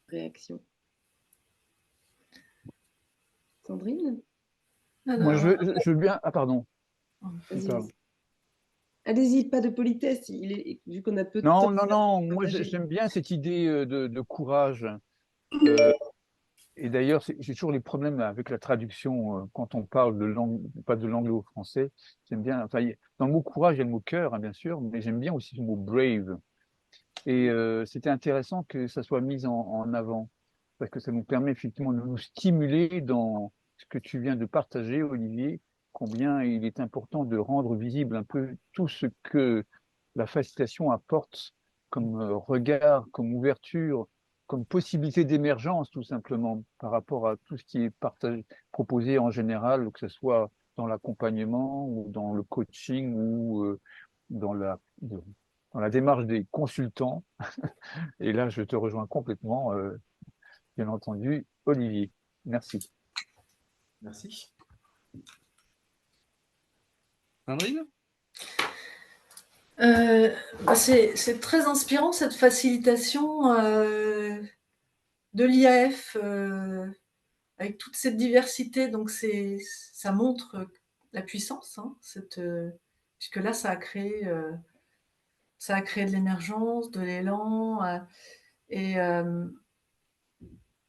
Réaction. Sandrine? Moi, je veux bien. Ah, pardon. Vas-y. Allez-y, pas de politesse, vu qu'on a peu de Non, temps. non, moi j'aime bien cette idée de courage. Et d'ailleurs, j'ai toujours les problèmes avec la traduction quand on parle de langue, pas de l'anglo-français. J'aime bien, enfin, dans le mot courage, il y a le mot cœur, bien sûr, mais j'aime bien aussi le mot brave. Et c'était intéressant que ça soit mis en avant, parce que ça nous permet effectivement de nous stimuler dans ce que tu viens de partager, Olivier, combien il est important de rendre visible un peu tout ce que la facilitation apporte comme regard, comme ouverture, comme possibilité d'émergence, tout simplement, par rapport à tout ce qui est partagé, proposé en général, que ce soit dans l'accompagnement ou dans le coaching ou dans la démarche des consultants. Et là, je te rejoins complètement, bien entendu, Olivier. Merci. Merci. Sandrine? C'est très inspirant cette facilitation de l'IAF avec toute cette diversité. Donc ça montre la puissance, puisque là, ça a créé ça a créé de l'émergence, de l'élan. Et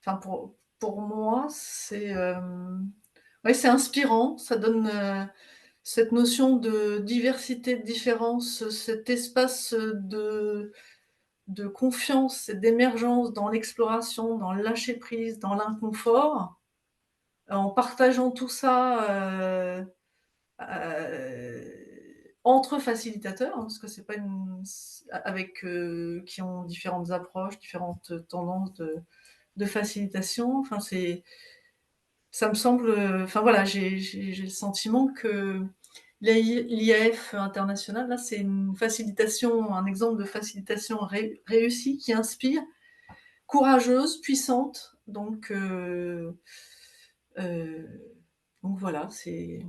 enfin, pour moi, ouais, c'est inspirant. Ça donne cette notion de diversité, de différence, cet espace de confiance et d'émergence dans l'exploration, dans le lâcher-prise, dans l'inconfort, en partageant tout ça entre facilitateurs, hein, parce que c'est pas avec qui ont différentes approches, différentes tendances de facilitation. Enfin, ça me semble. Enfin voilà, j'ai le sentiment que l'IAF international, là, c'est une facilitation, un exemple de facilitation réussie qui inspire, courageuse, puissante. Euh, donc voilà, c'est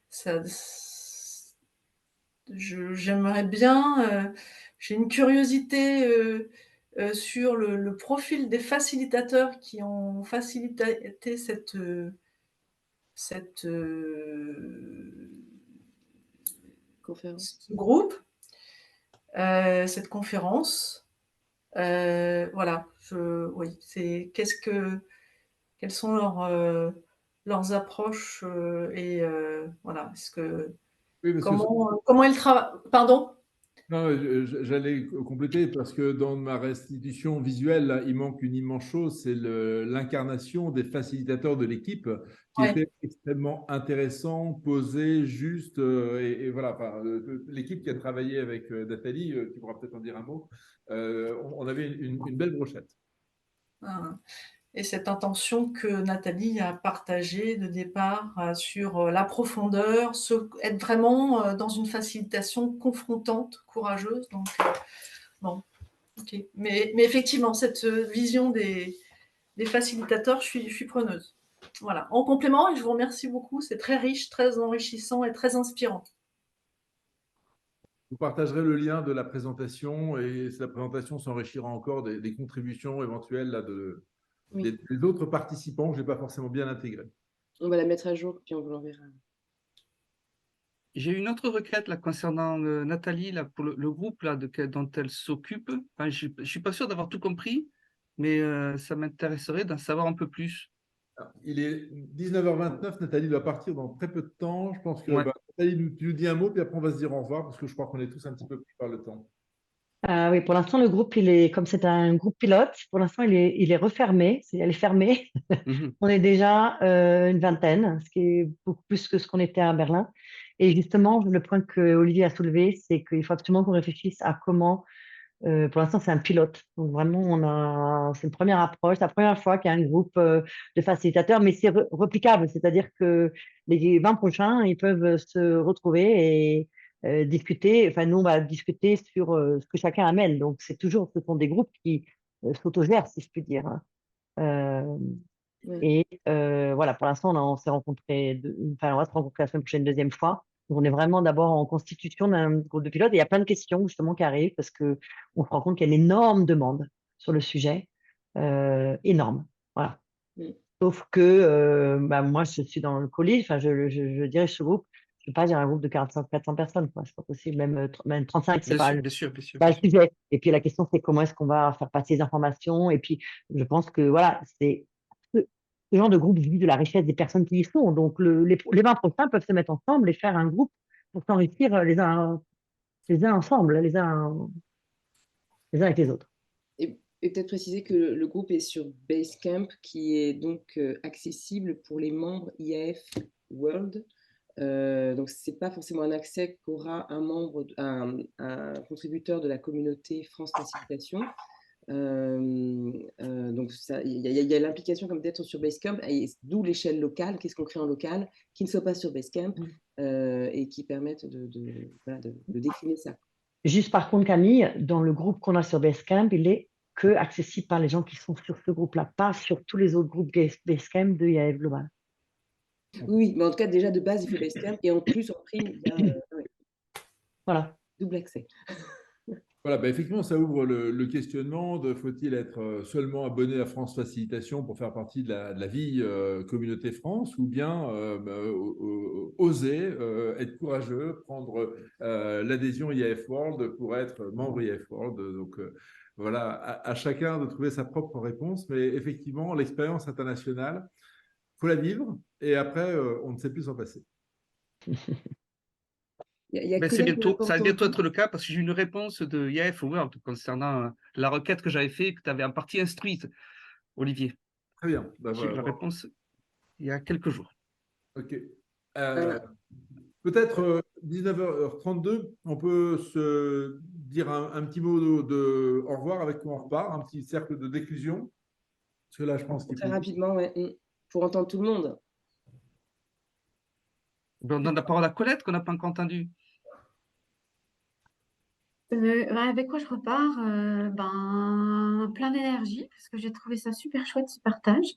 ça, j'aimerais bien. J'ai une curiosité sur le profil des facilitateurs qui ont facilité cette Conférence. ce groupe, cette conférence. Voilà, oui, quelles sont leurs approches et voilà, Oui, parce que comment ils travaillent. Pardon? non, j'allais compléter parce que dans ma restitution visuelle, là, il manque une immense chose, c'est l'incarnation des facilitateurs de l'équipe qui Ouais. était extrêmement intéressant, posé, juste. Et voilà, enfin, l'équipe qui a travaillé avec Nathalie, qui pourra peut-être en dire un mot, on avait une belle brochette. Et cette intention que Nathalie a partagée de départ sur la profondeur, être vraiment dans une facilitation confrontante, courageuse. Donc, bon, ok. Mais effectivement, cette vision des facilitateurs, je suis preneuse. Voilà. En complément, et je vous remercie beaucoup, c'est très riche, très enrichissant et très inspirant. Vous partagerez le lien de la présentation et la présentation s'enrichira encore des contributions éventuelles là, Oui. des autres participants que je n'ai pas forcément bien intégrés. On va la mettre à jour, puis on vous l'enverra. J'ai une autre requête là, concernant Nathalie là, pour le groupe là, dont elle s'occupe. Enfin, je ne suis pas sûr d'avoir tout compris, mais ça m'intéresserait d'en savoir un peu plus. Alors, il est 19h29, Nathalie doit partir dans très peu de temps. Je pense que Ouais. Nathalie nous dit un mot, puis après on va se dire au revoir, parce que je crois qu'on est tous un petit peu pris par le temps. Oui, pour l'instant, le groupe, comme c'est un groupe pilote, pour l'instant, il est refermé, elle est fermée. Mhm. On est déjà une vingtaine, ce qui est beaucoup plus que ce qu'on était à Berlin. Et justement, le point que Olivier a soulevé, c'est qu'il faut absolument qu'on réfléchisse à comment, pour l'instant, c'est un pilote. Donc vraiment, c'est une première approche, c'est la première fois qu'il y a un groupe de facilitateurs, mais c'est replicable, c'est-à-dire que les 20 prochains, ils peuvent se retrouver et discuter. Enfin, nous, on va discuter sur ce que chacun amène. Donc, ce sont des groupes qui s'autogèrent, si je puis dire, hein. Euh, Ouais. Voilà, pour l'instant, on s'est rencontrés, enfin, on va se rencontrer la semaine prochaine, une deuxième fois. Donc, on est vraiment d'abord en constitution d'un groupe de pilotes et il y a plein de questions justement qui arrivent parce que on se rend compte qu'il y a une énorme demande sur le sujet, énorme. Voilà. Mm. Sauf que bah, moi, je suis dans le colis, enfin, je dirige ce groupe. Je ne peux pas dire un groupe de 400 personnes, quoi. C'est pas possible, même 35, c'est Bien pas, sûr, bien sûr, bien sûr. pas le sujet. Et puis la question, c'est comment est-ce qu'on va faire passer les informations. Et puis, je pense que voilà, ce genre de groupe vit de la richesse des personnes qui y sont. Donc, les 20 prochains peuvent se mettre ensemble et faire un groupe pour s'enrichir les uns ensemble, les uns avec les autres. Et peut-être préciser que le groupe est sur Basecamp, qui est donc accessible pour les membres IAF World. Donc, ce n'est pas forcément un accès qu'aura un contributeur de la communauté France Facilitation. Donc, il y a l'implication comme d'être sur Basecamp, d'où l'échelle locale, qu'est-ce qu'on crée en local, qui ne soit pas sur Basecamp, et qui permettent de décliner ça. Juste par contre, Camille, dans le groupe qu'on a sur Basecamp, il est que accessible par les gens qui sont sur ce groupe-là, pas sur tous les autres groupes Basecamp de IAF Global. Oui, mais en tout cas, déjà de base, il faut Basecamp, et en plus, en prime, il y a Voilà. double accès. Voilà, bah, effectivement, ça ouvre le questionnement de faut-il être seulement abonné à France Facilitation pour faire partie de la vie Communauté France ou bien oser être courageux, prendre l'adhésion IAF World pour être membre IAF World. Donc voilà, à chacun de trouver sa propre réponse, mais effectivement, l'expérience internationale, il faut la vivre et après, on ne sait plus s'en passer. Il y a Ben, que là qu'on n'a pas ça va bientôt entendu. être le cas parce que j'ai eu une réponse de IAF World concernant la requête que j'avais faite et que tu avais en partie instruite, Olivier. Très bien. Bah, J'ai eu voilà, la voilà. réponse il y a quelques jours. OK. Voilà. Peut-être 19h32, on peut se dire un petit mot de au revoir avec quoi on repart, un petit cercle de déclusion. Parce que là, je pense qu'il Très faut. rapidement, ouais. Pour entendre tout le monde. Ben, on donne la parole à Colette qu'on n'a pas encore entendue. Avec quoi je repars? Plein d'énergie, parce que j'ai trouvé ça super chouette ce partage.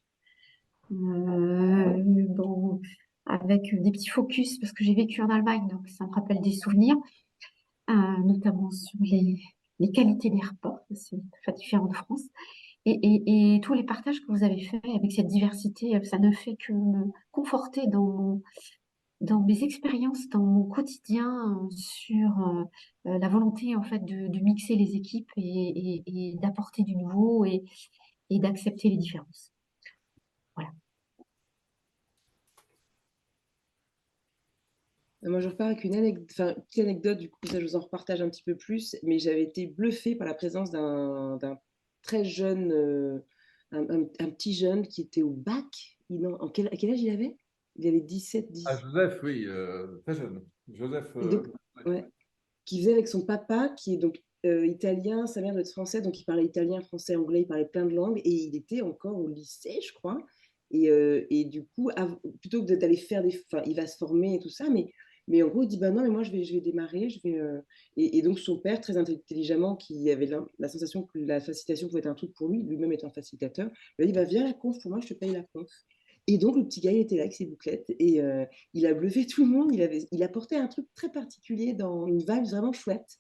Bon, avec des petits focus, parce que j'ai vécu en Allemagne, donc ça me rappelle des souvenirs, notamment sur les qualités des repas, c'est très différent de France. Et tous les partages que vous avez faits avec cette diversité, ça ne fait que me conforter dans mes expériences, dans mon quotidien, sur la volonté en fait de mixer les équipes et d'apporter du nouveau et d'accepter les différences. Voilà. Moi, je repars avec une petite anecdote, du coup, ça, je vous en repartage un petit peu plus, mais j'avais été bluffée par la présence d'un très jeune, un petit jeune qui était au bac. À quel âge il avait? Il avait 17, Ah, 10. Joseph, oui, très jeune. Joseph, Et donc, ouais, qui faisait avec son papa, qui est donc italien, sa mère doit être française, donc il parlait italien, français, anglais, il parlait plein de langues, et il était encore au lycée, je crois. Et du coup, plutôt que d'aller faire des... Enfin, il va se former et tout ça, mais en gros, il dit, bah non, mais moi, je vais démarrer, je vais... Et donc, son père, très intelligemment, qui avait la sensation que la facilitation pouvait être un truc pour lui, lui-même étant facilitateur, lui a dit, bah viens à la conf, pour moi, je te paye la conf. Et donc, le petit gars, il était là avec ses bouclettes et il a bluffé tout le monde. Il apportait un truc très particulier, dans une vibe vraiment chouette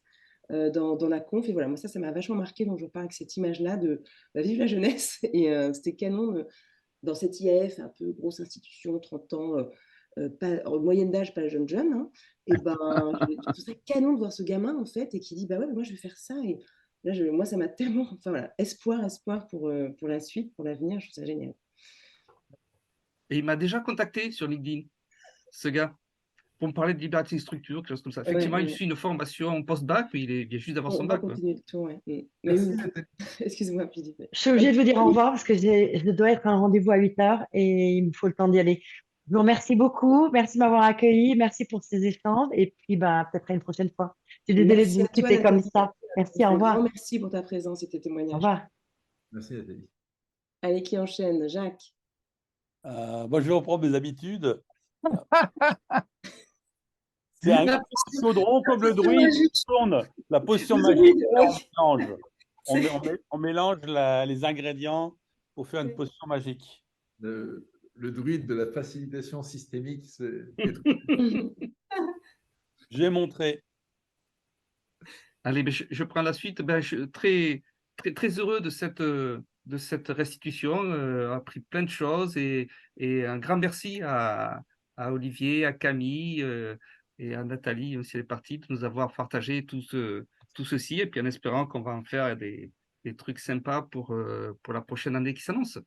dans la conf. Et voilà, moi, ça m'a vachement marqué. Donc, je repars avec cette image-là de vive la jeunesse. Et c'était canon dans cette IAF, un peu grosse institution, 30 ans, pas, en moyenne d'âge, pas jeune, hein. Et ben, je trouve ça canon de voir ce gamin, en fait, et qui dit, bah ouais, moi, je vais faire ça. Et là, moi, ça m'a tellement. Enfin, voilà, espoir pour la suite, pour l'avenir. Je trouve ça génial. Et il m'a déjà contacté sur LinkedIn, ce gars, pour me parler de Liberating Structure, quelque chose comme ça. Effectivement, il suit une formation post-bac, mais il vient juste d'avoir son On va bac, quoi. continuer le tour, ouais. Mais Merci, oui, Nathalie. excuse-moi, Philippe. Je suis obligée de vous dire au revoir parce que je dois être à un rendez-vous à 8h et il me faut le temps d'y aller. Je vous remercie beaucoup. Merci de m'avoir accueilli. Merci pour ces échanges. Et puis, bah, peut-être à une prochaine fois. Je suis désolée de Merci vous à toi, quitter comme Nathalie. ça. Merci, au Un grand revoir. merci pour ta présence et tes Au témoignages. revoir. Merci, Nathalie. Allez, qui enchaîne? Jacques. Moi, je vais reprendre mes habitudes. C'est un chaudron comme le druide qui tourne. La potion magique, on mélange les ingrédients pour faire une potion magique. Le druide de la facilitation systémique, c'est. J'ai montré. Allez, ben, je prends la suite. Ben, je suis très, très, très heureux de cette restitution. On a appris plein de choses et un grand merci à Olivier, à Camille et à Nathalie, aussi elle est partie, de nous avoir partagé tout ceci et puis en espérant qu'on va en faire des trucs sympas pour la prochaine année qui s'annonce.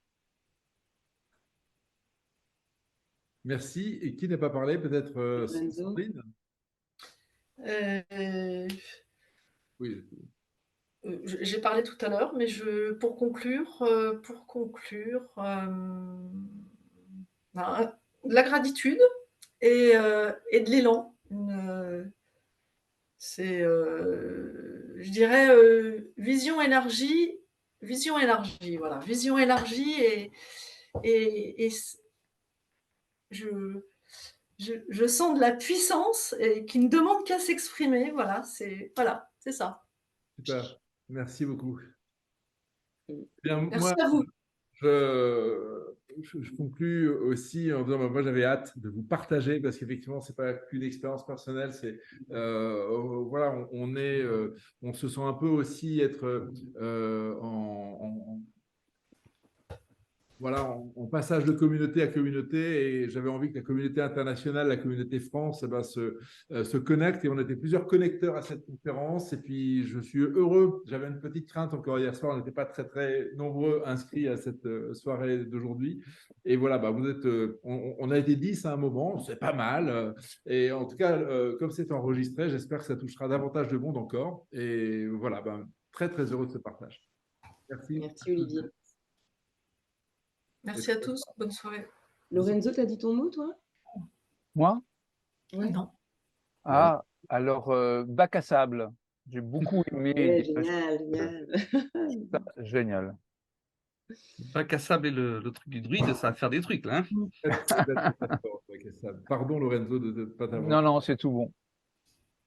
Merci. Et qui n'a pas parlé? Peut-être Lorenzo. Sandrine? Oui. J'ai parlé tout à l'heure, mais pour conclure, de la gratitude et de l'élan. C'est, je dirais, vision élargie, voilà, vision élargie et je sens de la puissance et qui ne demande qu'à s'exprimer. Voilà, c'est ça. Super. Merci beaucoup. Bien, Merci à vous. je conclus aussi en disant, moi j'avais hâte de vous partager parce qu'effectivement c'est pas qu'une expérience personnelle, c'est voilà, on se sent un peu aussi être voilà, en passage de communauté à communauté, et j'avais envie que la communauté internationale, la communauté France, eh ben, se connecte, et on était plusieurs connecteurs à cette conférence, et puis je suis heureux. J'avais une petite crainte encore hier soir, on n'était pas très très nombreux inscrits à cette soirée d'aujourd'hui, et voilà, bah, vous êtes, on a été 10 à un moment, c'est pas mal, et en tout cas, comme c'est enregistré, j'espère que ça touchera davantage de monde encore, et voilà, ben, très très heureux de ce partage. Merci. Merci Olivier. Merci à tous. Bonne soirée. Lorenzo, tu as dit ton mot, toi? Moi? Ouais. Non. Ah, alors, bac à sable. J'ai beaucoup aimé. Ouais, génial, génial. Ça, génial. Bac à sable et le truc du druide, ça va faire des trucs là. Pardon Lorenzo de ne pas t'avoir. Non, non, c'est tout bon.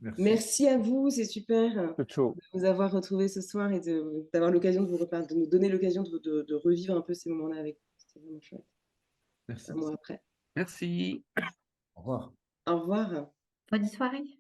Merci. Merci à vous, c'est super C'est chaud. de vous avoir retrouvés ce soir et d'avoir l'occasion de nous donner l'occasion de revivre un peu ces moments-là avec vous. C'était vraiment chouette. Merci. Un mois après. Merci. Au revoir. Au revoir. Bonne soirée.